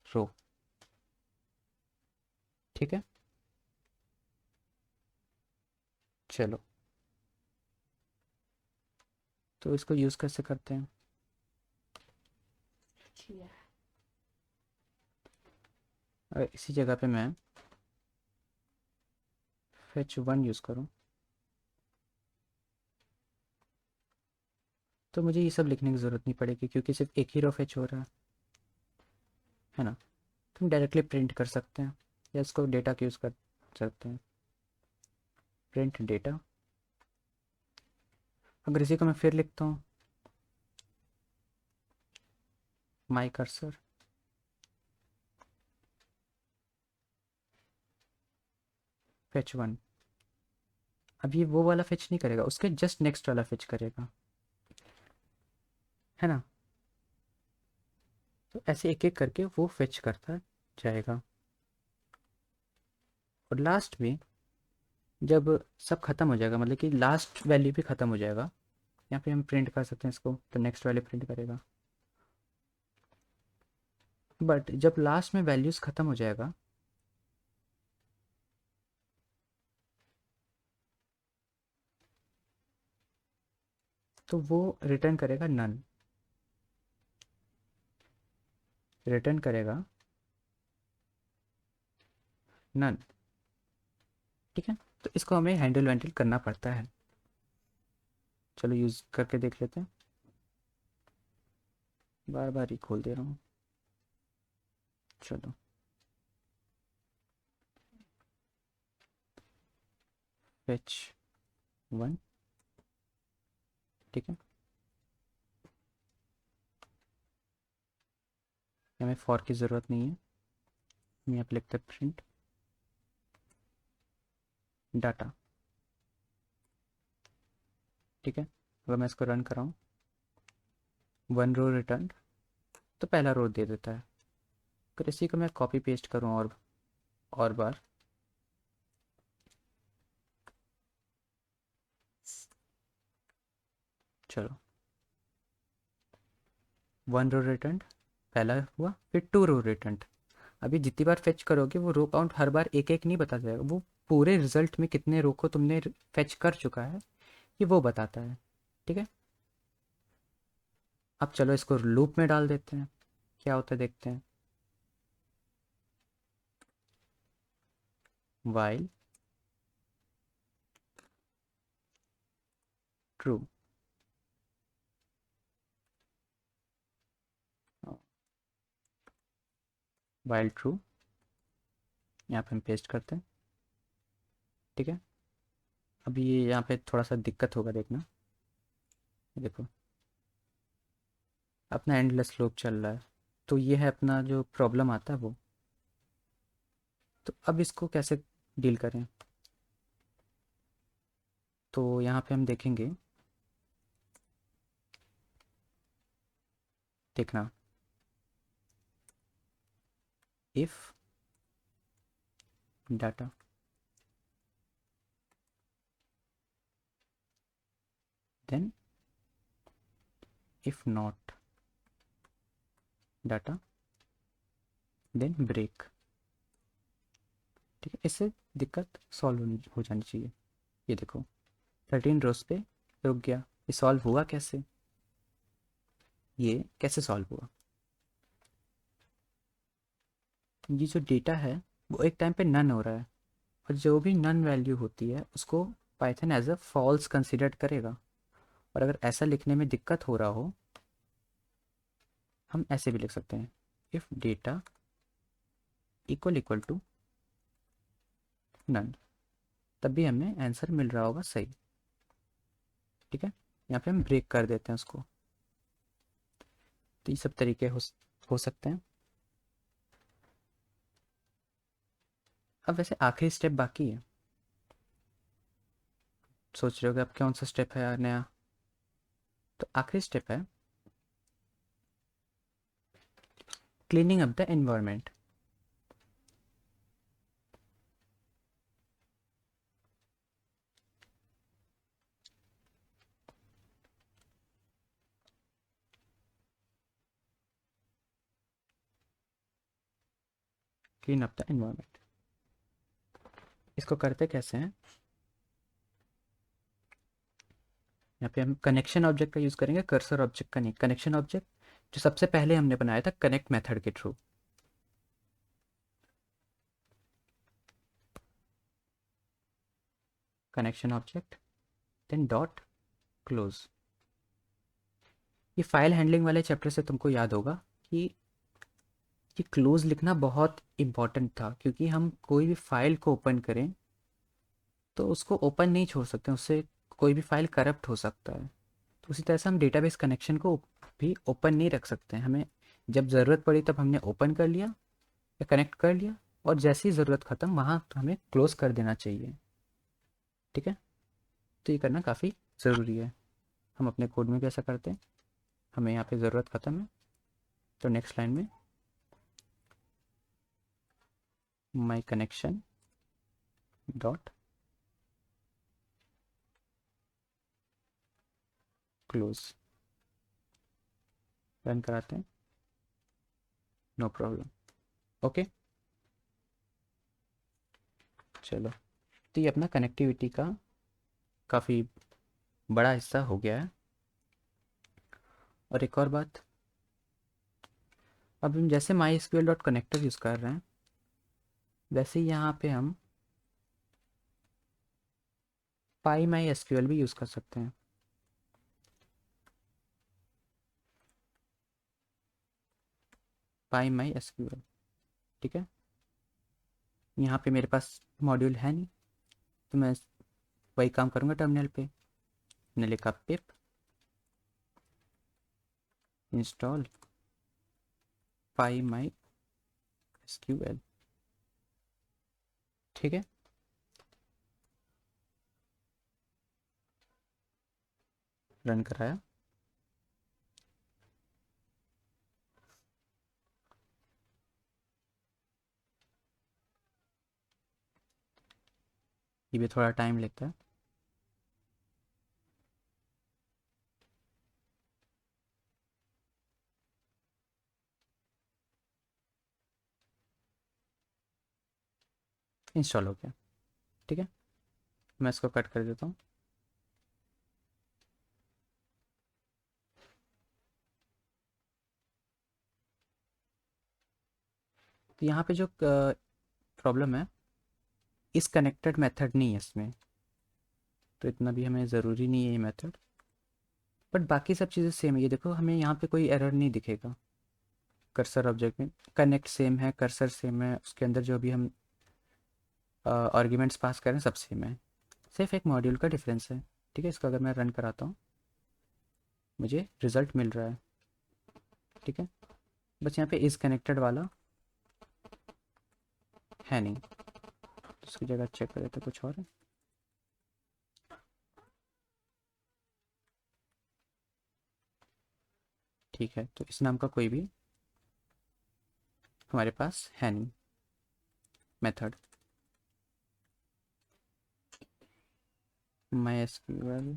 A: रो, ठीक है। चलो, तो इसको यूज़ कैसे करते हैं, अगर इसी जगह पे मैं फेच वन यूज़ करूँ तो मुझे ये सब लिखने की ज़रूरत नहीं पड़ेगी क्योंकि सिर्फ एक ही रो फेच हो रहा है ना। तो हम डायरेक्टली प्रिंट कर सकते हैं या इसको डेटा का यूज़ कर सकते हैं, प्रिंट डेटा। अगर इसी को मैं फिर लिखता हूँ माई कर्सर, फेच वन, अब ये वो वाला फेच नहीं करेगा, उसके जस्ट नेक्स्ट वाला फेच करेगा, है ना। तो ऐसे एक एक करके वो फेच करता जाएगा, और लास्ट में जब सब खत्म हो जाएगा, मतलब कि लास्ट वैल्यू भी खत्म हो जाएगा, यहाँ पे हम प्रिंट कर सकते हैं इसको, तो नेक्स्ट वैल्यू प्रिंट करेगा। बट जब लास्ट में वैल्यूज़ ख़त्म हो जाएगा तो वो रिटर्न करेगा नन, रिटर्न करेगा नन, ठीक है। तो इसको हमें हैंडल वैंडल करना पड़ता है। चलो यूज़ करके देख लेते हैं, बार बार ही खोल दे रहा हूँ। चलो, फेच वन, ठीक है, हमें फॉर की ज़रूरत नहीं है, हम यहाँ पे लिखते हैं प्रिंट डाटा, ठीक है। अगर मैं इसको रन कराऊँ, वन रो रिटर्न, तो पहला रो दे देता है। अगर इसी को मैं कॉपी पेस्ट करूँ और बार, चलो, वन रो रिटर्न पहला हुआ, फिर टू रो रिटर्न। अभी जितनी बार फेच करोगे वो रो काउंट हर बार एक एक नहीं बता जाएगा, वो पूरे रिजल्ट में कितने रो को तुमने फेच कर चुका है ये वो बताता है, ठीक है। अब चलो इसको लूप में डाल देते हैं, क्या होता है देखते हैं। वाइल ट्रू, वाइल ट्रू, यहाँ पे हम पेस्ट करते हैं। ठीक है, अभी ये यहाँ पे थोड़ा सा दिक्कत होगा, देखना। ये देखो अपना एंडलेस लूप चल रहा है, तो ये है अपना जो प्रॉब्लम आता है वो। तो अब इसको कैसे डील करें? तो यहाँ पे हम देखेंगे, देखना, if data then if not data then break. ठीक है, इससे दिक्कत सॉल्व हो जानी चाहिए। ये देखो 13 रोज पे रुक गया। ये सॉल्व हुआ कैसे? ये कैसे सॉल्व हुआ? ये जो डेटा है वो एक टाइम पे नन हो रहा है, और जो भी नन वैल्यू होती है उसको Python as a false consider करेगा। और अगर ऐसा लिखने में दिक्कत हो रहा हो, हम ऐसे भी लिख सकते हैं, if data equal equal to none, तब भी हमें आंसर मिल रहा होगा सही। ठीक है, यहाँ पे हम ब्रेक कर देते हैं उसको। तो ये सब तरीके हो सकते हैं। अब वैसे आखिरी स्टेप बाकी है। सोच रहे हो कि अब कौन सा स्टेप है नया? तो आखिरी स्टेप है cleaning up the environment. Clean up the environment, इसको करते कैसे हैं? यहाँ पे हम कनेक्शन ऑब्जेक्ट का यूज़ करेंगे, कर्सर ऑब्जेक्ट का नहीं। कनेक्शन ऑब्जेक्ट जो सबसे पहले हमने बनाया था कनेक्ट मेथड के through. Connection object then dot close. ये फाइल हैंडलिंग वाले चैप्टर से तुमको याद होगा कि ये क्लोज लिखना बहुत इम्पॉर्टेंट था, क्योंकि हम कोई भी फाइल को ओपन करें तो उसको ओपन नहीं छोड़ सकते, उससे कोई भी फाइल करप्ट हो सकता है। तो उसी तरह से हम डेटाबेस कनेक्शन को भी ओपन नहीं रख सकते हैं। हमें जब ज़रूरत पड़ी तब हमने ओपन कर लिया या कनेक्ट कर लिया, और जैसे ही ज़रूरत ख़त्म वहाँ तो हमें क्लोज़ कर देना चाहिए। ठीक है, तो ये करना काफ़ी ज़रूरी है। हम अपने कोड में भी ऐसा करते हैं। हमें यहाँ पे ज़रूरत ख़त्म है तो नेक्स्ट लाइन में माई कनेक्शन डॉट क्लोज रन कराते हैं, नो प्रॉब्लम। ओके, चलो, तो ये अपना कनेक्टिविटी का काफ़ी बड़ा हिस्सा हो गया है। और एक और बात, अब हम जैसे my SQL dot connector use कर रहे हैं, वैसे ही यहाँ पे हम पाई माई एसक्यूएल भी यूज़ कर सकते हैं। पाई माई एसक्यूएल, ठीक है। यहाँ पे मेरे पास मॉड्यूल है नहीं, तो मैं वही काम करूँगा टर्मिनल पे। मैंने लिखा पिप इंस्टॉल पाई माई एसक्यूएल। ठीक है, रन कराया। ये भी थोड़ा टाइम लेता है। इंस्टॉल हो गया। ठीक है, मैं इसको कट कर देता हूँ। तो यहाँ पे जो प्रॉब्लम है, इस कनेक्टेड मेथड नहीं है इसमें, तो इतना भी हमें ज़रूरी नहीं है ये मेथड। बट बाकी सब चीज़ें सेम है। ये देखो हमें यहाँ पे कोई एरर नहीं दिखेगा कर्सर ऑब्जेक्ट में कनेक्ट सेम है, कर्सर सेम है, उसके अंदर जो भी हम आर्ग्यूमेंट्स पास करें सब सेम है, सिर्फ एक मॉड्यूल का डिफरेंस है। ठीक है, इसको अगर मैं रन कराता हूँ मुझे रिजल्ट मिल रहा है। ठीक है, बस यहाँ पे इज़ कनेक्टेड वाला है नहीं, उसकी जगह चेक कर देते कुछ और है। ठीक है, तो इस नाम का कोई भी हमारे पास है नहीं मेथड। माई एसक्यूएल,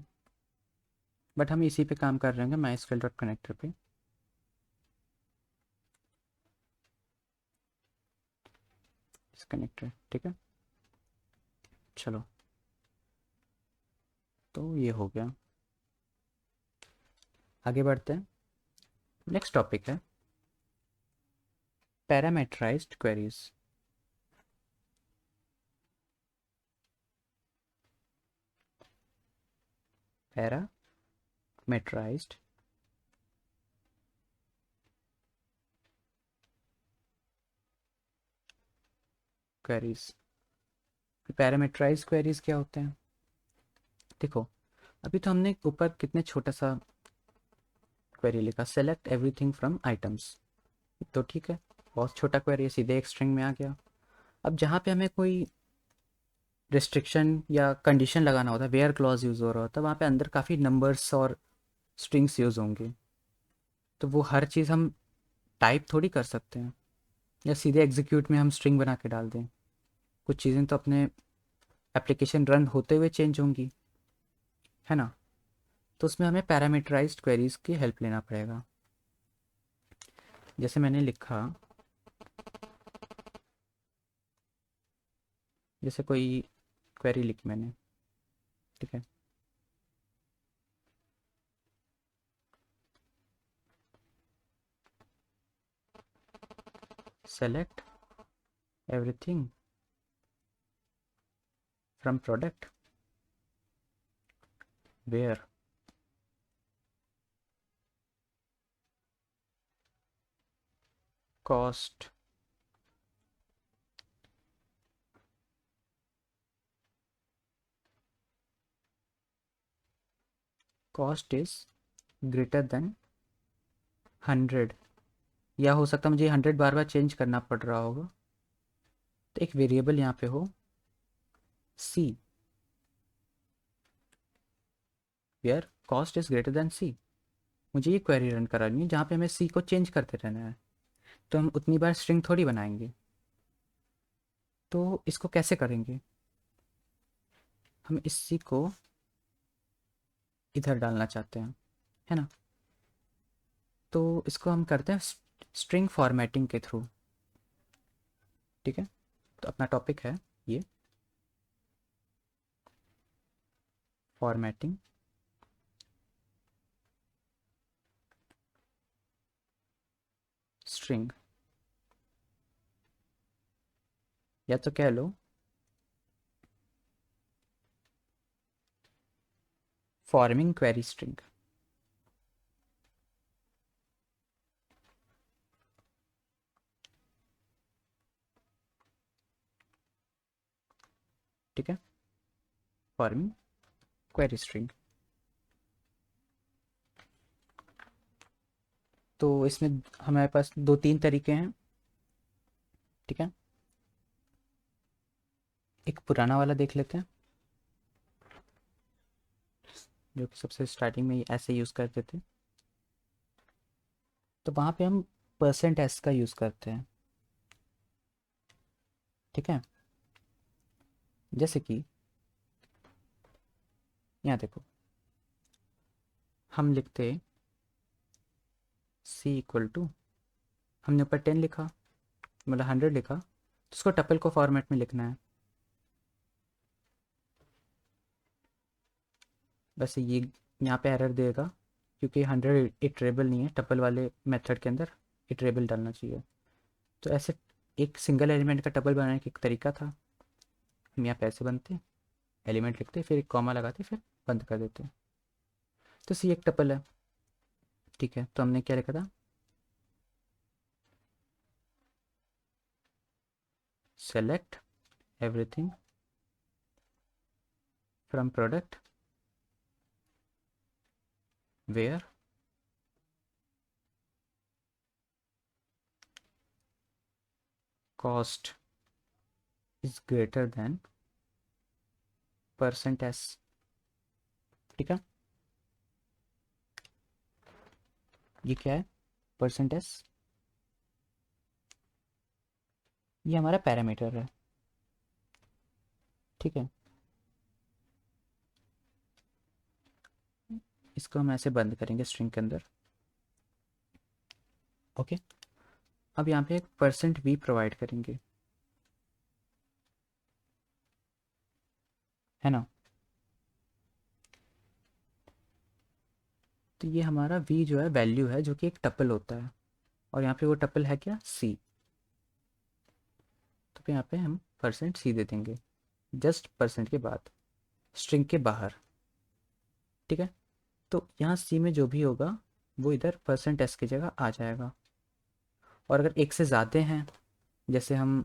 A: बट हम इसी पे काम कर रहे हैं माई एसक्यूएल डॉट कनेक्टर पे। इस कनेक्टर, ठीक है, चलो तो ये हो गया। आगे बढ़ते हैं, नेक्स्ट टॉपिक है parameterized queries. Parameterized queries. Parameterized queries क्या होते हैं? देखो, अभी तो हमने ऊपर कितने छोटा सा क्वेरी लिखा, सेलेक्ट एवरीथिंग फ्रॉम आइटम्स, तो ठीक है, बहुत छोटा क्वेरी है, सीधे एक स्ट्रिंग में आ गया। अब जहाँ पे हमें कोई रिस्ट्रिक्शन या कंडीशन लगाना होता है, वेयर क्लॉज यूज़ हो रहा होता है, वहाँ पे अंदर काफ़ी नंबर्स और स्ट्रिंग्स यूज़ होंगे, तो वो हर चीज़ हम टाइप थोड़ी कर सकते हैं, या सीधे एग्जीक्यूट में हम स्ट्रिंग बना के डाल दें। कुछ चीज़ें तो अपने एप्लीकेशन रन होते हुए चेंज होंगी, है ना, तो उसमें हमें पैरामीटराइज्ड क्वेरीज की हेल्प लेना पड़ेगा। जैसे मैंने लिखा, जैसे कोई क्वेरी लिखी मैंने, ठीक है, select everything from product where cost cost is greater than 100, या हो सकता है मुझे 100 बार बार चेंज करना पड़ रहा होगा, तो एक वेरिएबल यहाँ पे हो C, where cost is greater than C. मुझे ये क्वेरी रन करानी है जहाँ पे हमें सी को चेंज करते रहना है, तो हम उतनी बार स्ट्रिंग थोड़ी बनाएंगे। तो इसको कैसे करेंगे, हम इस सी को इधर डालना चाहते हैं, है ना, तो इसको हम करते हैं स्ट्रिंग फॉर्मेटिंग के थ्रू। ठीक है, तो अपना टॉपिक है ये फॉर्मेटिंग स्ट्रिंग, या तो कह लो फॉर्मिंग क्वेरी स्ट्रिंग। ठीक है, फॉर्मिंग क्वेरी स्ट्रिंग। तो इसमें हमारे पास दो तीन तरीके हैं। ठीक है, एक पुराना वाला देख लेते हैं, जो कि सबसे स्टार्टिंग में ऐसे यूज़ करते थे, तो वहाँ पे हम परसेंट एस का यूज़ करते हैं। ठीक है, जैसे कि यहाँ देखो, हम लिखते सी इक्वल टू, हमने ऊपर 10 लिखा, मतलब 100 लिखा, तो उसको टपल को फॉर्मेट में लिखना है। वैसे ये यहाँ पे एरर देगा क्योंकि 100 इटरेबल नहीं है, टपल वाले मेथड के अंदर इटरेबल डालना चाहिए। तो ऐसे एक सिंगल एलिमेंट का टपल बनाने का एक तरीका था, हम यहाँ पे ऐसे बनते, एलिमेंट लिखते, फिर एक कॉमा लगाते, फिर बंद कर देते। तो सी एक टपल है। ठीक है, तो हमने क्या लिखा था, select everything from product where cost is greater than %s। ठीक है, ये क्या है? %s, ये हमारा पैरामीटर है। ठीक है, इसको हम ऐसे बंद करेंगे स्ट्रिंग के अंदर। ओके, अब यहाँ पे एक %v प्रोवाइड करेंगे, है ना। तो ये हमारा v जो है वैल्यू है, जो कि एक टपल होता है, और यहाँ पे वो टपल है क्या? c। तो यहाँ पे हम %c दे देंगे, जस्ट % के बाद, स्ट्रिंग के बाहर। ठीक है, तो यहाँ c में जो भी होगा वो इधर %s की जगह आ जाएगा। और अगर एक से ज़्यादा हैं, जैसे हम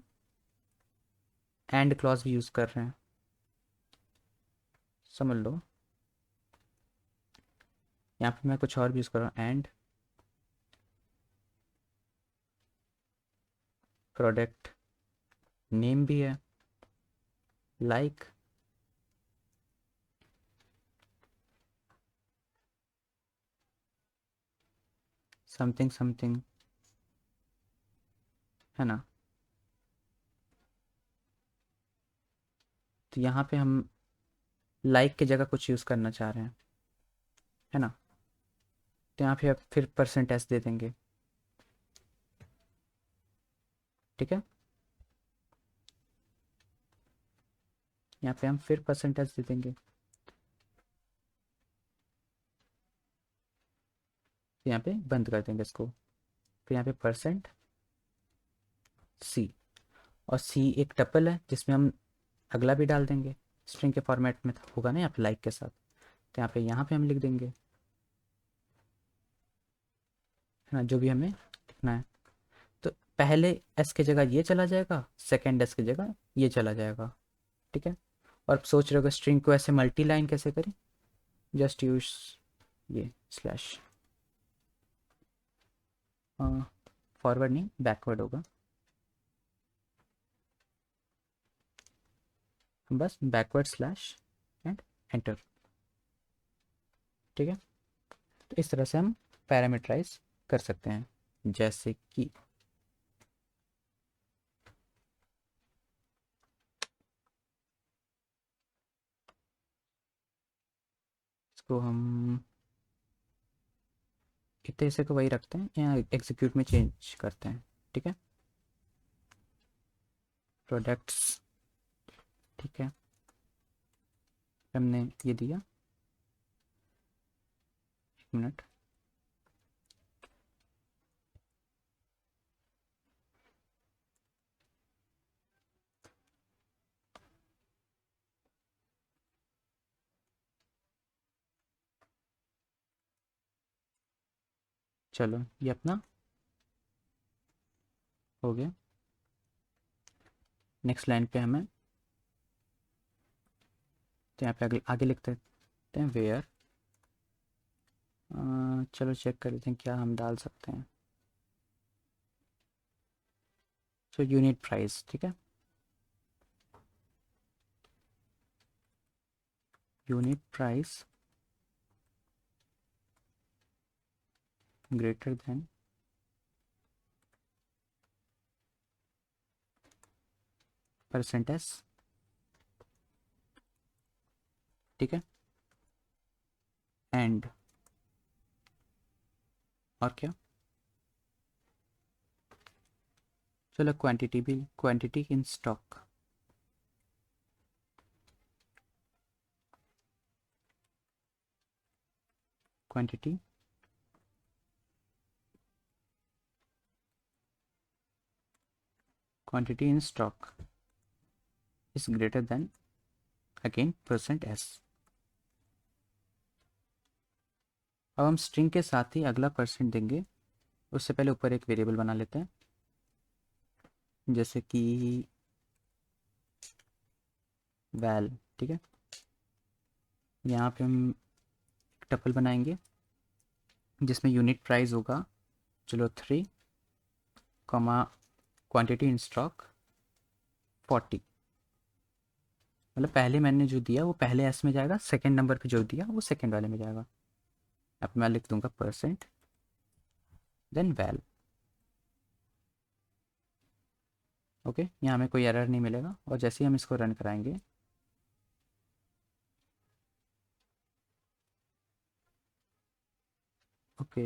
A: एंड क्लॉज भी यूज़ कर रहे हैं, समझ लो, यहाँ पे मैं कुछ और भी यूज़ कर रहा हूँ, एंड प्रोडक्ट नेम भी है, लाइक समथिंग समथिंग, है ना। तो यहाँ पे हम लाइक की जगह कुछ यूज़ करना चाह रहे हैं, है ना। तो यहाँ पे अब फिर %s दे देंगे। ठीक है, यहाँ पे हम फिर %s दे देंगे। तो यहाँ पे बंद कर देंगे इसको। फिर यहाँ पे %c, और c एक टपल है जिसमें हम अगला भी डाल देंगे, स्ट्रिंग के फॉर्मेट में होगा ना यहाँ पे लाइक के साथ। तो यहाँ पे हम लिख देंगे, है ना, जो भी हमें लिखना है। तो पहले s की जगह ये चला जाएगा, सेकेंड s की जगह ये चला जाएगा। ठीक है, और अब सोच रहे हो स्ट्रिंग को ऐसे मल्टी लाइन कैसे करें? जस्ट यूज ये स्लैश, फॉरवर्ड नहीं बैकवर्ड होगा, बस बैकवर्ड स्लैश एंड एंटर। ठीक है, तो इस तरह से हम पैरामीटराइज कर सकते हैं, जैसे कि इसको हम इतने हिस्से को वही रखते हैं या एग्जीक्यूट में चेंज करते हैं। ठीक है, प्रोडक्ट्स, ठीक है, हमने ये दिया, 1 मिनट, चलो ये अपना हो गया। नेक्स्ट लाइन पे हमें, तो यहाँ पे आगे आगे लिखते हैं वेयर, चलो चेक कर लेते हैं क्या हम डाल सकते हैं। सो यूनिट प्राइस, ठीक है, unit price greater than %s। ठीक है, एंड और क्या, चलो क्वांटिटी भी, quantity in stock, quantity quantity in stock is greater then again %s। अब हम स्ट्रिंग के साथ ही अगला % देंगे, उससे पहले ऊपर एक वेरिएबल बना लेते हैं, जैसे कि वैल, ठीक है। यहाँ पे हम टपल बनाएंगे जिसमें यूनिट प्राइस होगा, चलो 3, कॉमा क्वांटिटी इन स्टॉक 40। मतलब पहले मैंने जो दिया वो पहले एस में जाएगा, सेकंड नंबर पे जो दिया वो सेकंड वाले में जाएगा। अब मैं लिख दूंगा परसेंट, देन वैल। ओके, यहाँ हमें कोई एरर नहीं मिलेगा। और जैसे ही हम इसको रन कराएंगे, okay,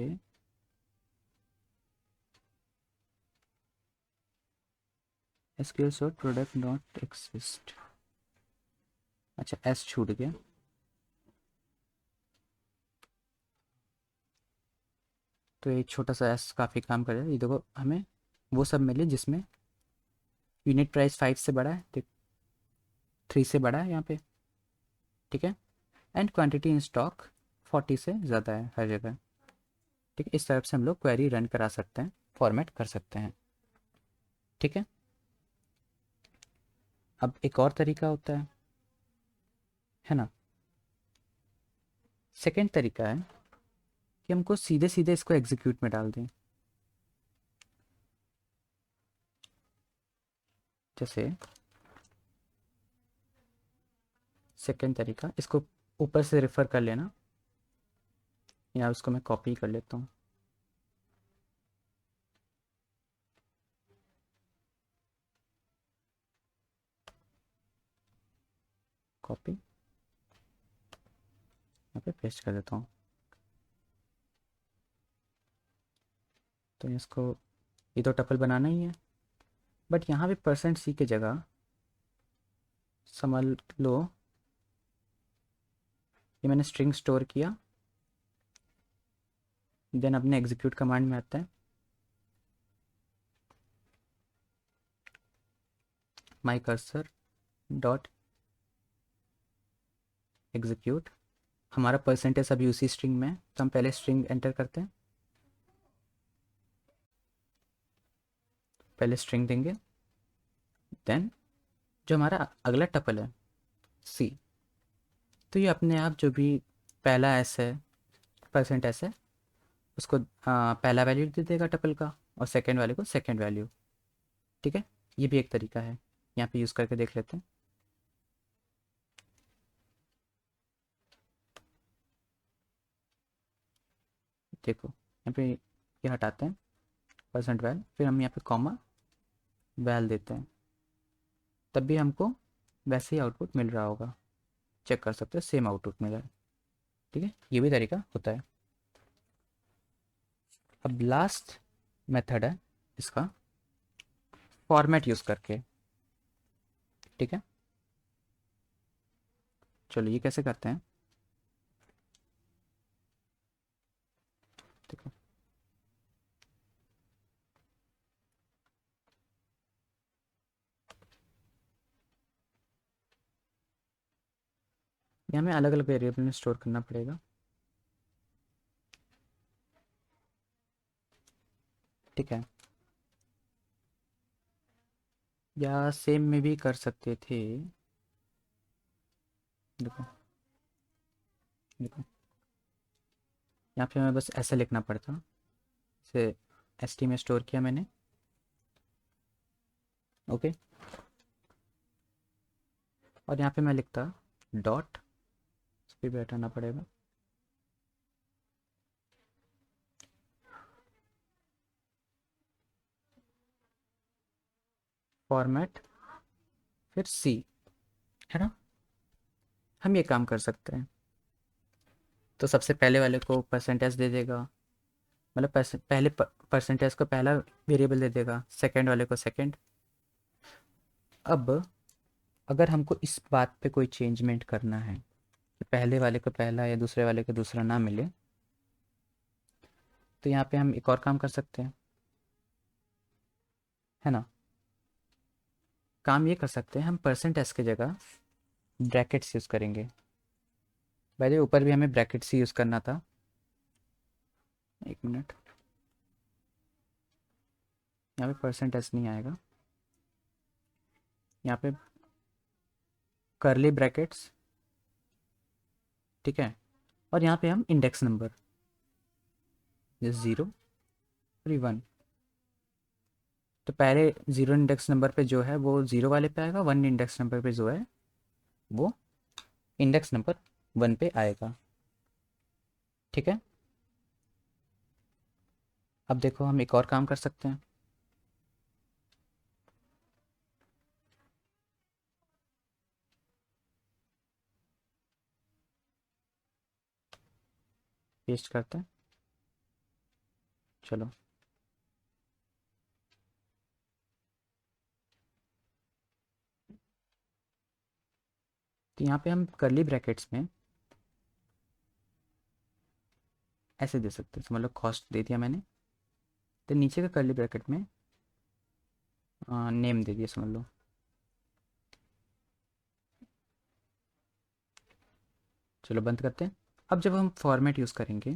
A: SQL sort product not exist. अच्छा, एस छूट गया। तो ये छोटा सा एस काफ़ी काम करेगा। ये देखो, हमें वो सब मिले जिसमें यूनिट प्राइस 5 से बड़ा है, 3 से बड़ा है यहाँ पे, ठीक है। एंड क्वांटिटी इन स्टॉक 40 से ज़्यादा है हर जगह, ठीक है। इस तरफ से हम लोग क्वेरी रन करा सकते हैं, फॉर्मेट कर सकते हैं, ठीक है। अब एक और तरीका होता है ना। सेकेंड तरीका है कि हमको सीधे सीधे इसको एग्जीक्यूट में डाल दें। जैसे सेकेंड तरीका, इसको ऊपर से रेफर कर लेना, या उसको मैं कॉपी कर लेता हूँ। कॉपी, यहाँ पे पेस्ट कर देता हूँ। तो इसको, ये तो टपल बनाना ही है, बट यहाँ पे परसेंट सी की जगह समझ लो ये मैंने स्ट्रिंग स्टोर किया, देन अपने एग्जीक्यूट कमांड में आता है माई कर्सर डॉट एग्जीक्यूट। हमारा परसेंटेज अभी उसी स्ट्रिंग में है, तो हम पहले स्ट्रिंग एंटर करते हैं, पहले स्ट्रिंग देंगे, देन जो हमारा अगला टपल है सी, तो ये अपने आप जो भी पहला एस है, परसेंट एस है, उसको पहला वैल्यू दे देगा टपल का, और सेकेंड वाले को सेकेंड वैल्यू, ठीक है। ये भी एक तरीका है, यहाँ पे यूज़ करके देख लेते हैं। देखो यहाँ पे ये हटाते हैं परसेंट वैल, फिर हम यहाँ पे कॉमा वैल देते हैं, तब भी हमको वैसे ही आउटपुट मिल रहा होगा। चेक कर सकते हो, सेम आउटपुट मिला है, ठीक है। ये भी तरीका होता है। अब लास्ट मेथड है इसका, फॉर्मेट यूज़ करके, ठीक है। चलो ये कैसे करते हैं, देखो। ये हमें अलग अलग वेरिएबल में स्टोर करना पड़ेगा, ठीक है। या सेम में भी कर सकते थे, देखो देखो, यहाँ पे हमें बस ऐसे लिखना पड़ता, जैसे एस टी में स्टोर किया मैंने, ओके। और यहाँ पे मैं लिखता डॉट, इस पर भी हटाना पड़ेगा, फॉर्मेट, फिर सी, है ना। हम ये काम कर सकते हैं। तो सबसे पहले वाले को परसेंटेज दे देगा, मतलब पहले परसेंटेज को पहला वेरिएबल दे देगा, सेकंड वाले को सेकंड। अब अगर हमको इस बात पे कोई चेंजमेंट करना है कि पहले वाले को पहला या दूसरे वाले को दूसरा ना मिले, तो यहाँ पे हम एक और काम कर सकते हैं, है ना। काम ये कर सकते हैं, हम परसेंट एस की जगह ब्रैकेट्स यूज़ करेंगे। पहले ऊपर भी हमें ब्रैकेट्स ही यूज़ करना था, एक मिनट, यहाँ पे परसेंट एस नहीं आएगा, यहाँ पे करली ब्रैकेट्स, ठीक है, और यहाँ पे हम इंडेक्स नंबर जैसे 0 और 1। तो पहले 0 इंडेक्स नंबर पे जो है वो 0 वाले पे आएगा, 1 इंडेक्स नंबर पे जो है वो इंडेक्स नंबर 1 पे आएगा, ठीक है। अब देखो हम एक और काम कर सकते हैं। पेस्ट करते हैं, चलो। तो यहाँ पे हम करली ब्रैकेट्स में ऐसे दे सकते हैं, समझ लो कॉस्ट दे दिया मैंने, तो नीचे का करली ब्रैकेट में नेम दे दिया, समझ लो। चलो बंद करते हैं। अब जब हम फॉर्मेट यूज़ करेंगे,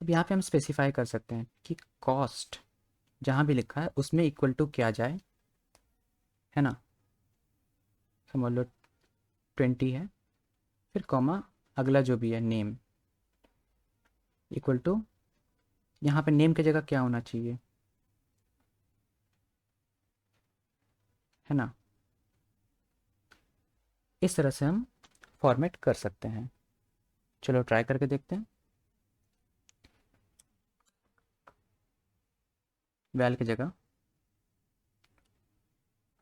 A: अब यहाँ पे हम स्पेसिफाई कर सकते हैं कि कॉस्ट जहाँ भी लिखा है उसमें इक्वल टू क्या जाए, है ना। समझ लो 20 है, फिर कॉमा अगला जो भी है नेम इक्वल टू, यहाँ पे नेम की जगह क्या होना चाहिए, है ना। इस तरह से हम फॉर्मेट कर सकते हैं। चलो ट्राई करके देखते हैं। वैल की जगह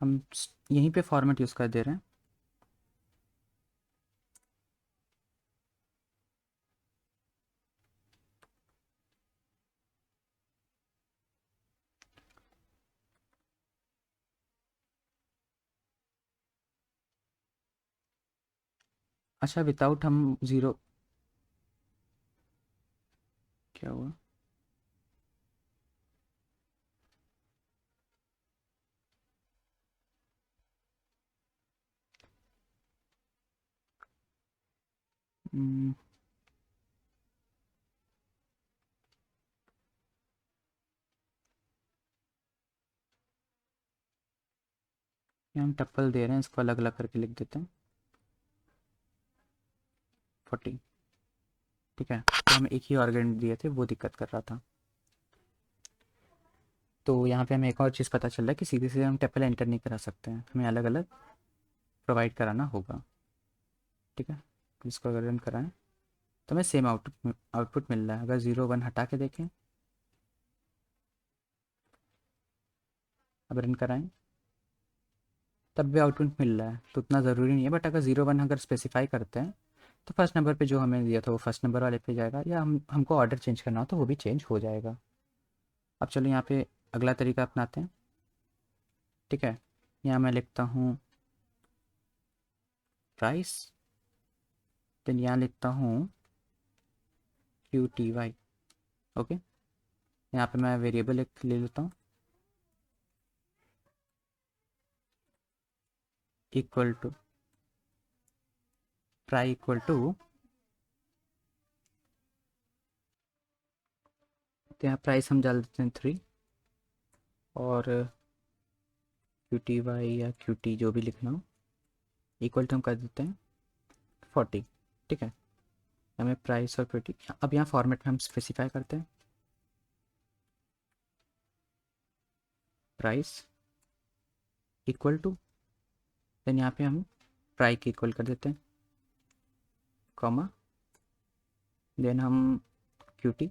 A: हम यहीं पे फॉर्मेट यूज़ कर दे रहे हैं। अच्छा विदाउट हम ज़ीरो, क्या हुआ? हम्म, ये हम टप्पल दे रहे हैं, इसको अलग अलग करके लिख देते हैं 40, ठीक है। तो हमें एक ही आर्गुमेंट दिए थे, वो दिक्कत कर रहा था। तो यहाँ पे हमें एक और चीज़ पता चल रहा है कि सीधे सीधे हम टप्पल एंटर नहीं करा सकते हैं, हमें अलग अलग प्रोवाइड कराना होगा, ठीक है। इसको अगर रन कराएं तो हमें सेम आउटपुट मिल रहा है। अगर 0 1 हटा के देखें, अब रन कराएं तब भी आउटपुट मिल रहा है, तो उतना ज़रूरी नहीं है। बट अगर 0 1 अगर स्पेसिफाई करते हैं तो फर्स्ट नंबर पे जो हमें दिया था वो फर्स्ट नंबर वाले पे जाएगा, या हमको ऑर्डर चेंज करना हो तो वो भी चेंज हो जाएगा। अब चलो यहाँ पे अगला तरीका अपनाते हैं, ठीक है। यहाँ मैं लिखता हूँ प्राइस, देन यहाँ लिखता हूँ QTY, ओके। यहाँ पे मैं वेरिएबल एक ले लेता हूँ equal to try equal to, तो यहाँ प्राइस हम डाल देते हैं 3, और QTY या QT जो भी लिखना हो इक्वल टू हम कर देते हैं 40, ठीक है। हमें प्राइस और QT, अब यहाँ फॉर्मेट में हम स्पेसिफाई करते हैं प्राइस इक्वल टू, देन यहाँ पे हम प्राइस के इक्वल कर देते हैं कॉमा, देन हम QT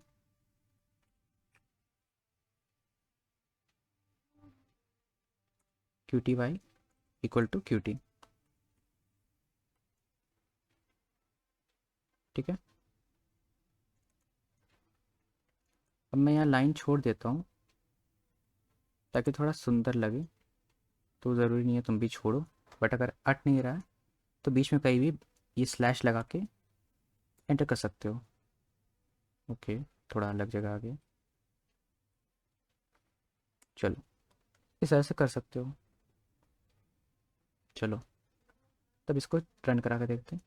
A: QTY equal to QT, ठीक है। अब मैं यहाँ लाइन छोड़ देता हूँ ताकि थोड़ा सुंदर लगे, तो ज़रूरी नहीं है तुम भी छोड़ो। बट अगर अट नहीं रहा है तो बीच में कहीं भी ये स्लैश लगा के एंटर कर सकते हो, ओके। थोड़ा अलग जगह आ गया, चलो इस तरह से कर सकते हो। चलो तब इसको रन करा के देखते हैं।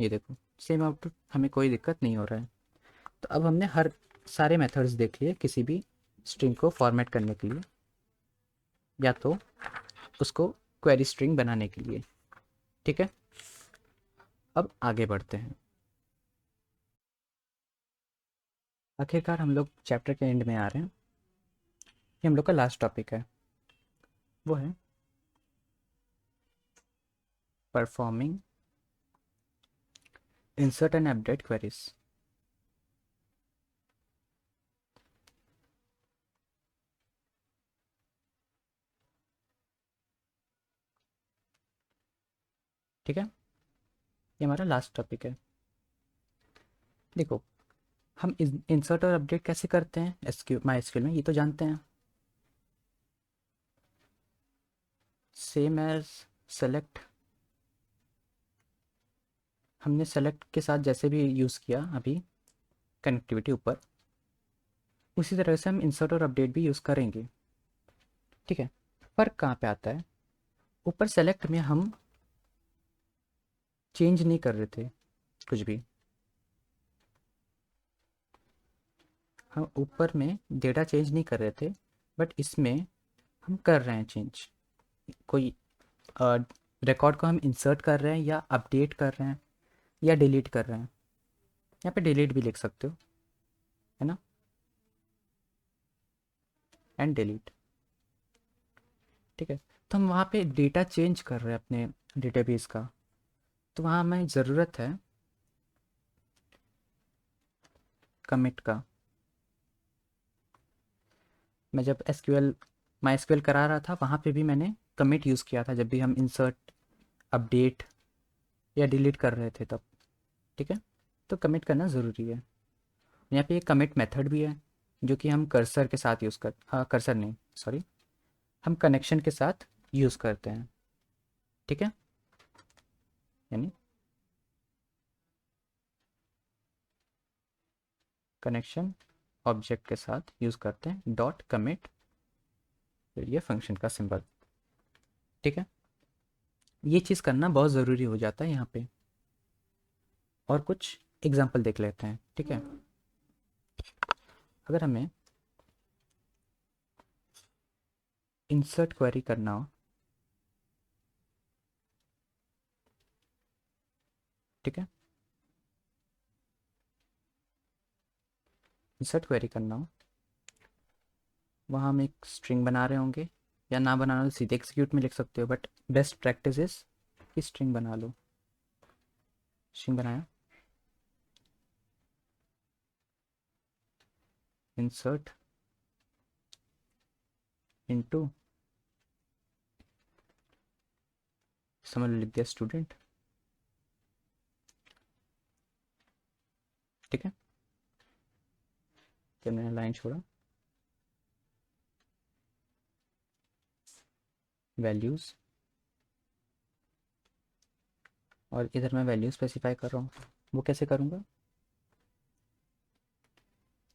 A: ये देखो सेम आउटपुट, हमें कोई दिक्कत नहीं हो रहा है। तो अब हमने हर सारे मेथड्स देख लिए किसी भी स्ट्रिंग को फॉर्मेट करने के लिए, या तो उसको क्वेरी स्ट्रिंग बनाने के लिए। ठीक है, अब आगे बढ़ते हैं। आखिरकार हम लोग चैप्टर के एंड में आ रहे हैं। ये हम लोग का लास्ट टॉपिक है, वो है performing insert and update queries. ठीक है, ये हमारा लास्ट टॉपिक है। देखो, हम इंसर्ट और अपडेट कैसे करते हैं एसक्यू माई एसक्यूएल में, ये तो जानते हैं। सेम एज सेलेक्ट, हमने सेलेक्ट के साथ जैसे भी यूज़ किया अभी कनेक्टिविटी ऊपर, उसी तरह से हम इंसर्ट और अपडेट भी यूज़ करेंगे। ठीक है, फ़र्क कहाँ पे आता है? ऊपर सेलेक्ट में हम चेंज नहीं कर रहे थे कुछ भी, हम ऊपर में डेटा चेंज नहीं कर रहे थे, बट इसमें हम कर रहे हैं चेंज। कोई रिकॉर्ड को हम इंसर्ट कर रहे हैं या अपडेट कर रहे हैं या डिलीट कर रहे हैं। यहाँ पे डिलीट भी लिख सकते हो, है ना, एंड डिलीट। ठीक है, तो हम वहाँ पे डेटा चेंज कर रहे हैं अपने डेटाबेस का, तो वहाँ हमें ज़रूरत है कमिट का। मैं जब एसक्यूएल माई एसक्यूएल करा रहा था, वहाँ पे भी मैंने कमिट यूज़ किया था जब भी हम इंसर्ट अपडेट या डिलीट कर रहे थे तब। ठीक है, तो कमिट करना ज़रूरी है। यहाँ पे एक कमिट मेथड भी है जो कि हम कर्सर के साथ यूज़ कर, हाँ कर्सर नहीं, सॉरी, हम कनेक्शन के साथ यूज़ करते हैं। ठीक है, यानी कनेक्शन ऑब्जेक्ट के साथ यूज़ करते हैं, डॉट कमिट, फिर ये फंक्शन का सिंबल। ठीक है, ये चीज़ करना बहुत ज़रूरी हो जाता है यहाँ पे। और कुछ एग्जांपल देख लेते हैं। ठीक है, अगर हमें इंसर्ट क्वेरी करना हो, ठीक है, इंसर्ट क्वेरी करना हो, वहाँ हम एक स्ट्रिंग बना रहे होंगे, या ना बनाना तो सीधे एग्जीक्यूट में लिख सकते हो, बट बेस्ट प्रैक्टिस इज कि स्ट्रिंग बना लो। स्ट्रिंग बनाया, इंसर्ट इनटू, समझ लो लिख दिया स्टूडेंट। ठीक है, जब मैंने लाइन छोड़ा, वैल्यूज़, और इधर मैं वैल्यू स्पेसिफाई कर रहा हूँ। वो कैसे करूँगा?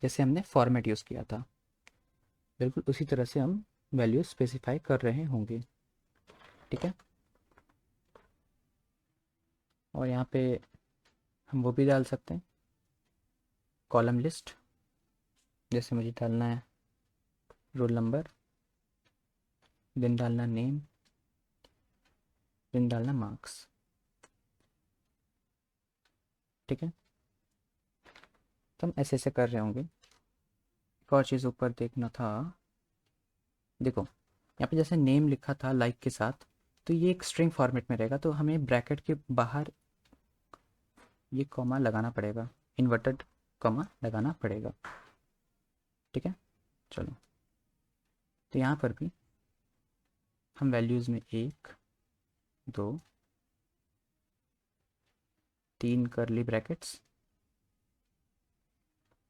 A: जैसे हमने फॉर्मेट यूज़ किया था, बिल्कुल उसी तरह से हम वैल्यू स्पेसिफाई कर रहे होंगे। ठीक है, और यहाँ पे हम वो भी डाल सकते हैं, कॉलम लिस्ट, जैसे मुझे डालना है रोल नंबर, देन डालना नेम, देन डालना मार्क्स। ठीक है, तो हम ऐसे ऐसे कर रहे होंगे। एक और चीज़ ऊपर देखना था, देखो यहाँ पे जैसे नेम लिखा था लाइक के साथ, तो ये एक स्ट्रिंग फॉर्मेट में रहेगा, तो हमें ब्रैकेट के बाहर ये कॉमा लगाना पड़ेगा, इन्वर्टेड कॉमा लगाना पड़ेगा। ठीक है, चलो, तो यहाँ पर भी हम वैल्यूज़ में 1 2 3 करली ब्रैकेट्स,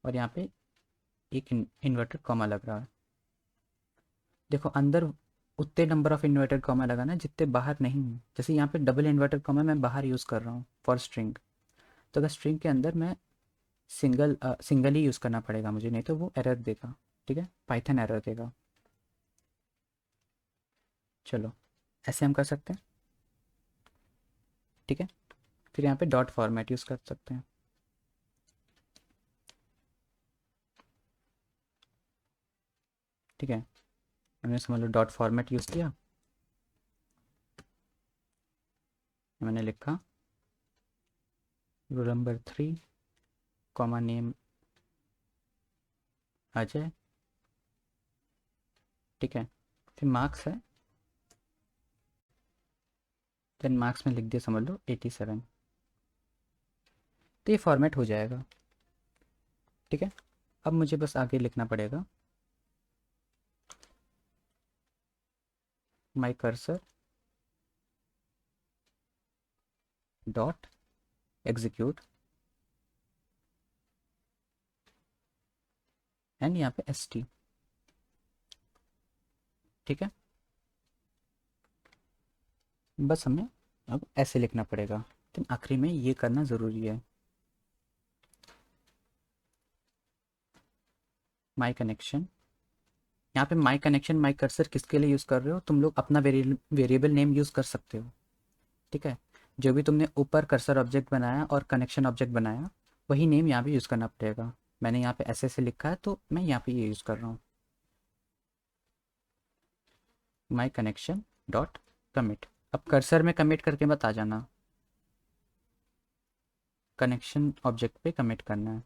A: और यहाँ पे एक इन्वर्टेड कॉमा लग रहा है। देखो अंदर उतने नंबर ऑफ इन्वर्टेड कॉमा लगाना है जितने बाहर नहीं है। जैसे यहाँ पे डबल इन्वर्टेड कॉमा मैं बाहर यूज़ कर रहा हूँ फॉर स्ट्रिंग, तो अगर स्ट्रिंग के अंदर मैं सिंगल ही यूज़ करना पड़ेगा मुझे, नहीं तो वो एरर देगा। ठीक है, पाइथन एरर देगा। चलो, ऐसे हम कर सकते हैं। ठीक है, फिर यहाँ पे डॉट फॉर्मेट यूज़ कर सकते हैं। ठीक है, हमने समझ लो डॉट फॉर्मेट यूज़ किया, मैंने लिखा roll number 3 comma name Ajay, ठीक है। फिर मार्क्स है, देन मार्क्स में लिख दिया समझ लो 87। तो ये फॉर्मेट हो जाएगा, ठीक है। अब मुझे बस आगे लिखना पड़ेगा माई कर्सर डॉट एग्जीक्यूट एंड यहाँ पे ST, ठीक है। बस हमें अब ऐसे लिखना पड़ेगा, लेकिन आखिरी में ये करना ज़रूरी है, माई कनेक्शन। यहाँ पे माई कनेक्शन माई कर्सर किसके लिए यूज़ कर रहे हो तुम लोग, अपना वेरिएबल नेम यूज़ कर सकते हो, ठीक है। जो भी तुमने ऊपर कर्सर ऑब्जेक्ट बनाया और कनेक्शन ऑब्जेक्ट बनाया, वही नेम यहाँ भी यूज़ करना पड़ेगा। मैंने यहाँ पे ऐसे लिखा है तो मैं यहाँ पे ये यूज़ कर रहा हूँ, माई कनेक्शन डॉट कमिट। अब कर्सर में कमिट करके मत आ जाना, कनेक्शन ऑब्जेक्ट पे कमिट करना है,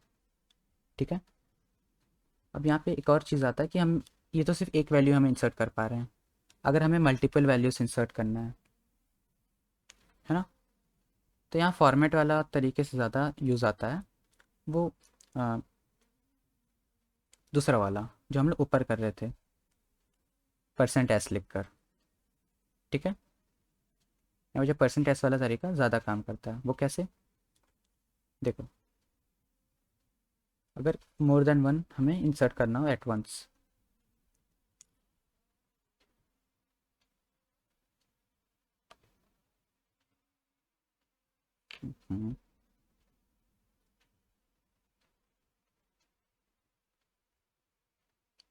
A: ठीक है। अब यहाँ पे एक और चीज़ आता है कि हम ये तो सिर्फ एक वैल्यू हम इंसर्ट कर पा रहे हैं, अगर हमें मल्टीपल वैल्यूज इंसर्ट करना है ना, तो यहाँ फॉर्मेट वाला तरीके से ज़्यादा यूज़ आता है, वो आ, दूसरा वाला जो हम लोग ऊपर कर रहे थे %s लिख कर, ठीक है। मुझे %s वाला तरीका ज़्यादा काम करता है। वो कैसे, देखो, अगर मोर देन वन हमें इंसर्ट करना हो एट वंस,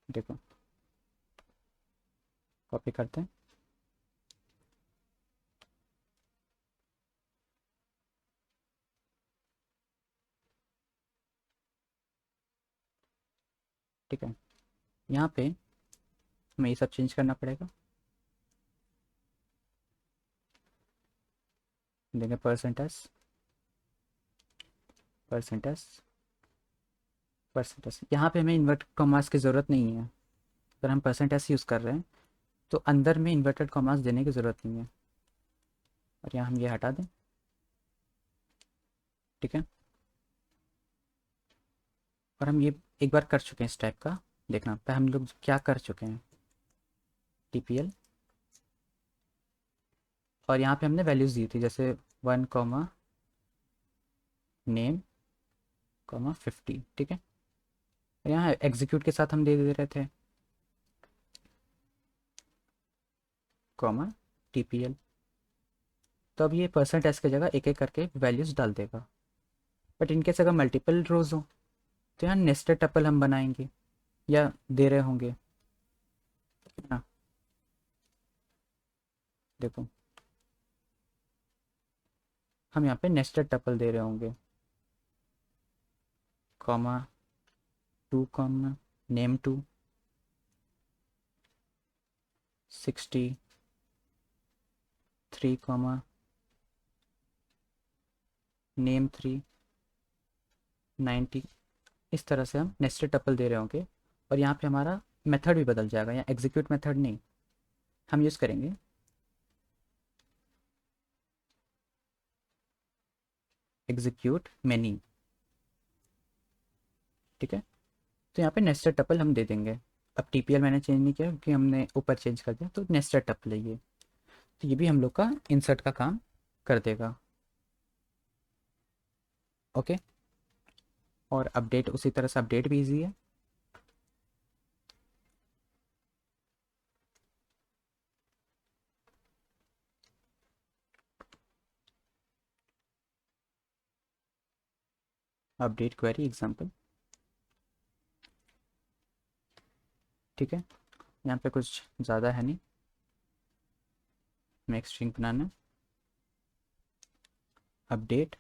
A: देखो कॉपी करते हैं, ठीक है। यहाँ पे हमें ये सब चेंज करना पड़ेगा, देंगे %s यहाँ पे हमें इन्वर्टेड कॉमास की ज़रूरत नहीं है, अगर हम %s यूज़ कर रहे हैं तो अंदर में इन्वर्टेड कॉमास देने की ज़रूरत नहीं है, और यहाँ हम ये हटा दें, ठीक है। और हम ये एक बार कर चुके हैं इस टाइप का, देखना पे हम लोग क्या कर चुके हैं, TPL, और यहाँ पे हमने वैल्यूज़ दी थी जैसे 1 कॉमा नेम कॉमा 50, ठीक है। और यहाँ एग्जीक्यूट के साथ हम दे रहे थे कॉमा TPL। तो अब ये %s की जगह एक एक करके वैल्यूज़ डाल देगा, बट इनकेस अगर मल्टीपल रोज हो तो यहाँ नेस्टेड टपल हम बनाएंगे या दे रहे होंगे, है ना। देखो हम यहाँ पे नेस्टेड टपल दे रहे होंगे, comma 2 comma name 2 63 comma name 3 90। इस तरह से हम नेस्टेड टपल दे रहे होंगे, और यहाँ पे हमारा मेथड भी बदल जाएगा, यहाँ एग्जीक्यूट मेथड नहीं, हम यूज़ करेंगे एग्जीक्यूट मैनी, ठीक है। तो यहाँ पे नेस्टेड टपल हम दे देंगे। अब TPL मैंने चेंज नहीं किया क्योंकि हमने ऊपर चेंज कर दिया, तो नेस्टेड टपल है ये, तो ये भी हम लोग का इंसर्ट का काम कर देगा, ओके। और अपडेट उसी तरह से, अपडेट भी इजी है, अपडेट क्वेरी एग्जांपल, ठीक है। यहाँ पे कुछ ज़्यादा है नहीं, हमें एक स्ट्रिंग बनाना, अपडेट,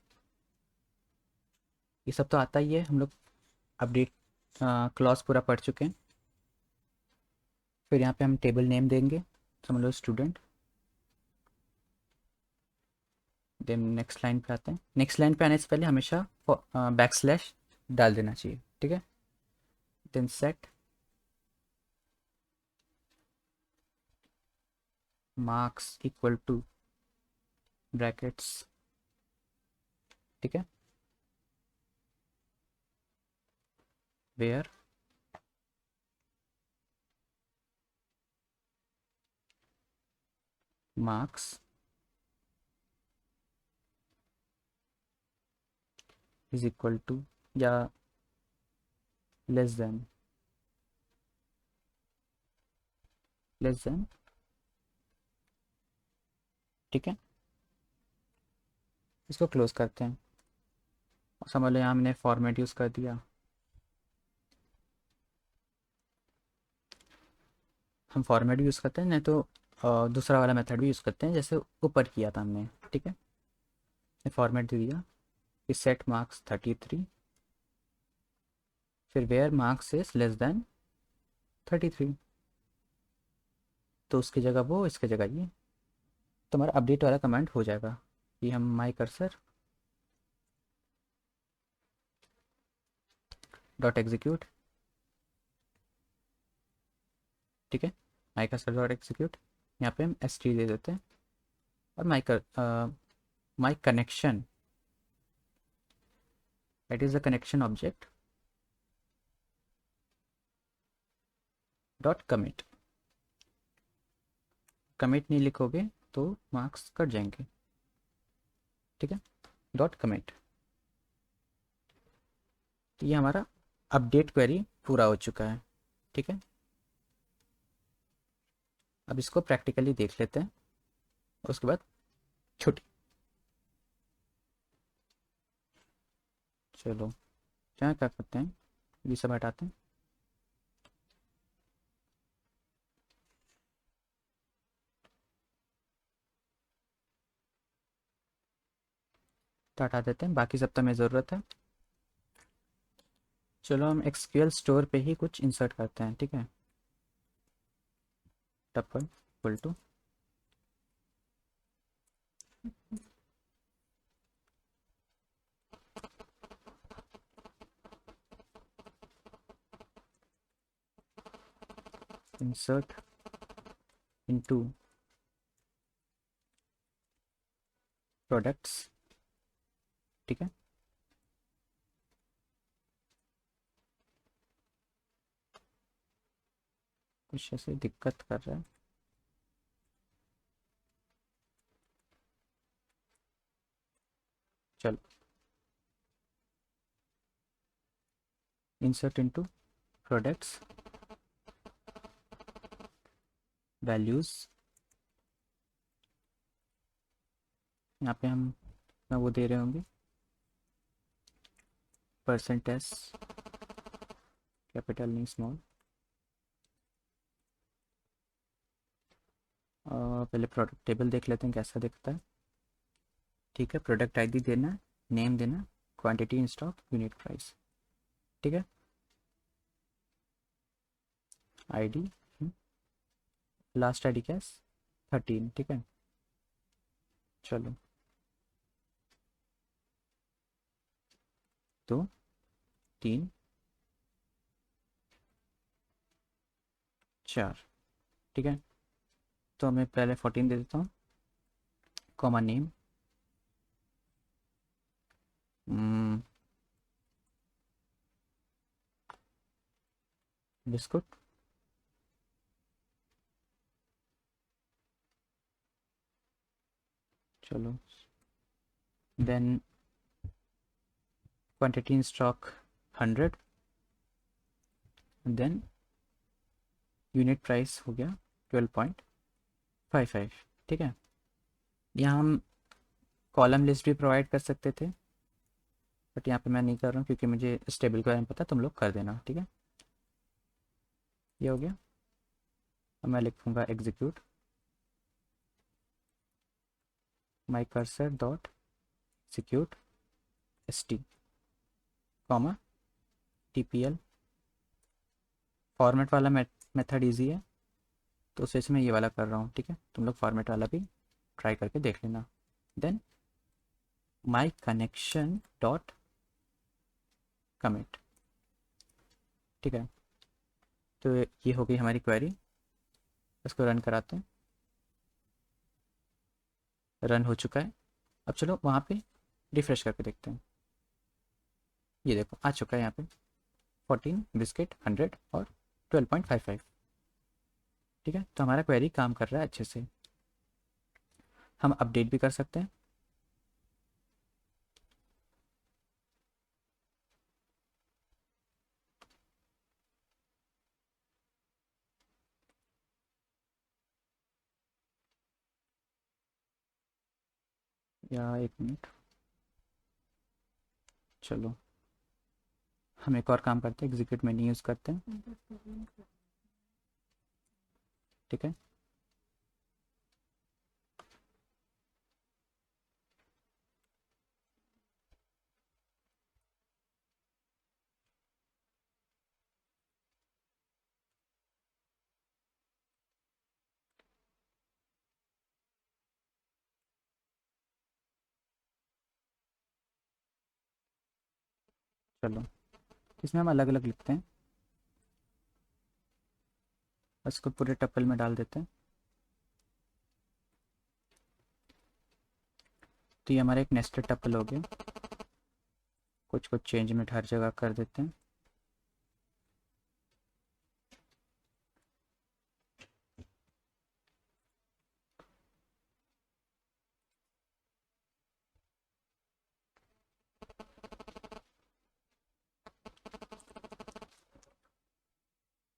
A: ये सब तो आता ही है, हम लोग अपडेट क्लॉज पूरा पढ़ चुके हैं। फिर यहाँ पे हम टेबल नेम देंगे, समझ लो स्टूडेंट, देन नेक्स्ट लाइन पे आते हैं। नेक्स्ट लाइन पे आने से पहले हमेशा बैक स्लैश डाल देना चाहिए, ठीक है। Then set marks equal to brackets, ठीक है, where marks is equal to या लेस देन, ठीक है। इसको क्लोज करते हैं। समझ लो यहाँ हमने फॉर्मेट यूज़ कर दिया। हम फॉर्मेट भी यूज़ करते हैं, नहीं तो दूसरा वाला मेथड भी यूज़ करते हैं जैसे ऊपर किया था हमने, ठीक है। फॉर्मेट दे दिया कि सेट मार्क्स 33, फिर where marks is less than 33, तो उसकी जगह वो, इसकी जगह ये। तो हमारा अपडेट वाला कमांड हो जाएगा कि हम माई कर्सर डॉट एग्जीक्यूट, ठीक है, माई कर्सर डॉट एग्जीक्यूट, यहाँ पे हम एस टी दे देते हैं और my connection, that is the connection object dot commit. Commit नहीं लिखोगे तो मार्क्स कट जाएंगे, ठीक है, डॉट कमिट। तो ये हमारा अपडेट क्वेरी पूरा हो चुका है, ठीक है। अब इसको प्रैक्टिकली देख लेते हैं, उसके बाद छुट्टी। चलो क्या क्या करते हैं, ये सब हटाते हैं। तो हटा देते हैं, बाकी सब तो हमें ज़रूरत है। चलो हम एक्सक्यूएल स्टोर पे ही कुछ इंसर्ट करते हैं, ठीक है। Tuple equal to insert into products, ठीक है। कुछ ऐसे दिक्कत कर रहा है। चलो इंसर्ट इनटू प्रोडक्ट्स वैल्यूज़, यहाँ पे हम वो दे रहे होंगे परसेंटेज, कैपिटल नहीं स्मॉल। पहले प्रोडक्ट टेबल देख लेते हैं कैसा दिखता है, ठीक है। प्रोडक्ट आईडी देना, नेम देना, quantity in stock, unit price, ठीक है। आईडी, लास्ट आईडी क्या है, 13, ठीक है। चलो तो 3 4, ठीक है। तो मैं पहले 14 दे देता हूँ, कॉमा नेम, बिस्कुट, चलो। Then quantity in stock 100, then unit price हो गया 12.55, ठीक है। यहाँ हम कॉलम लिस्ट भी प्रोवाइड कर सकते थे, बट यहाँ पे मैं नहीं कर रहा हूँ क्योंकि मुझे इस टेबल के बारे में पता है, तुम लोग कर देना, ठीक है। ये हो गया। अब मैं लिखूँगा एग्जीक्यूट माई cursor dot execute S T, comma TPL। Format वाला मेथड ईजी है, तो उस वजह से मैं ये वाला कर रहा हूँ, ठीक है। तुम लोग फॉर्मेट वाला भी ट्राई करके देख लेना। Then my connection dot commit. ठीक है, तो ये हो गई हमारी क्वेरी। इसको रन कराते हैं। रन हो चुका है। अब चलो वहाँ पे रिफ्रेश करके देखते हैं। ये देखो आ चुका है यहाँ पे 14 बिस्किट 100 और 12.55। ठीक है, तो हमारा क्वेरी काम कर रहा है अच्छे से। हम अपडेट भी कर सकते हैं। या एक मिनट, चलो हम एक और काम करते हैं, एग्जीक्यूट मेन्यू यूज़ करते हैं। ठीक है, चलो इसमें हम अलग अलग लिखते हैं। इसको पूरे टप्पल में डाल देते हैं। तो ये हमारा एक नेस्टेड टप्पल हो गया। कुछ कुछ चेंजमेंट हर जगह कर देते हैं।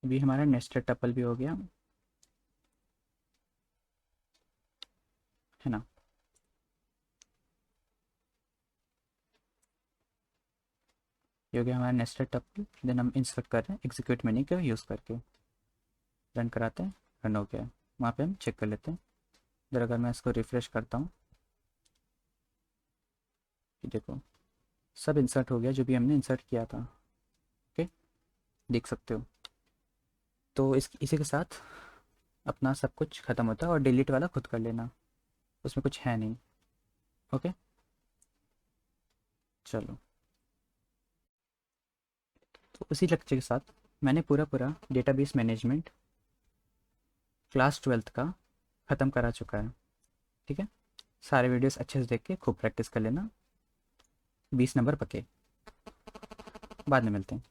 A: अभी हमारा नेस्टेड टप्पल भी हो गया है ना। ये हो गया हमारा नेस्टेड टप्पल। देन हम इंसर्ट कर रहे हैं एग्जीक्यूट मेन्यू का यूज़ करके। रन कराते हैं। रन हो गया। वहाँ पे हम चेक कर लेते हैं। इधर अगर मैं इसको रिफ्रेश करता हूँ, ये देखो सब इंसर्ट हो गया जो भी हमने इंसर्ट किया था। ओके, देख सकते हो। तो इसी के साथ अपना सब कुछ ख़त्म होता है, और डिलीट वाला खुद कर लेना, उसमें कुछ है नहीं। ओके, चलो। तो उसी लेक्चर के साथ मैंने पूरा पूरा डेटाबेस मैनेजमेंट क्लास 12th का ख़त्म करा चुका है। ठीक है, सारे वीडियोस अच्छे से देख के खूब प्रैक्टिस कर लेना। 20 नंबर पक्के। बाद में मिलते हैं।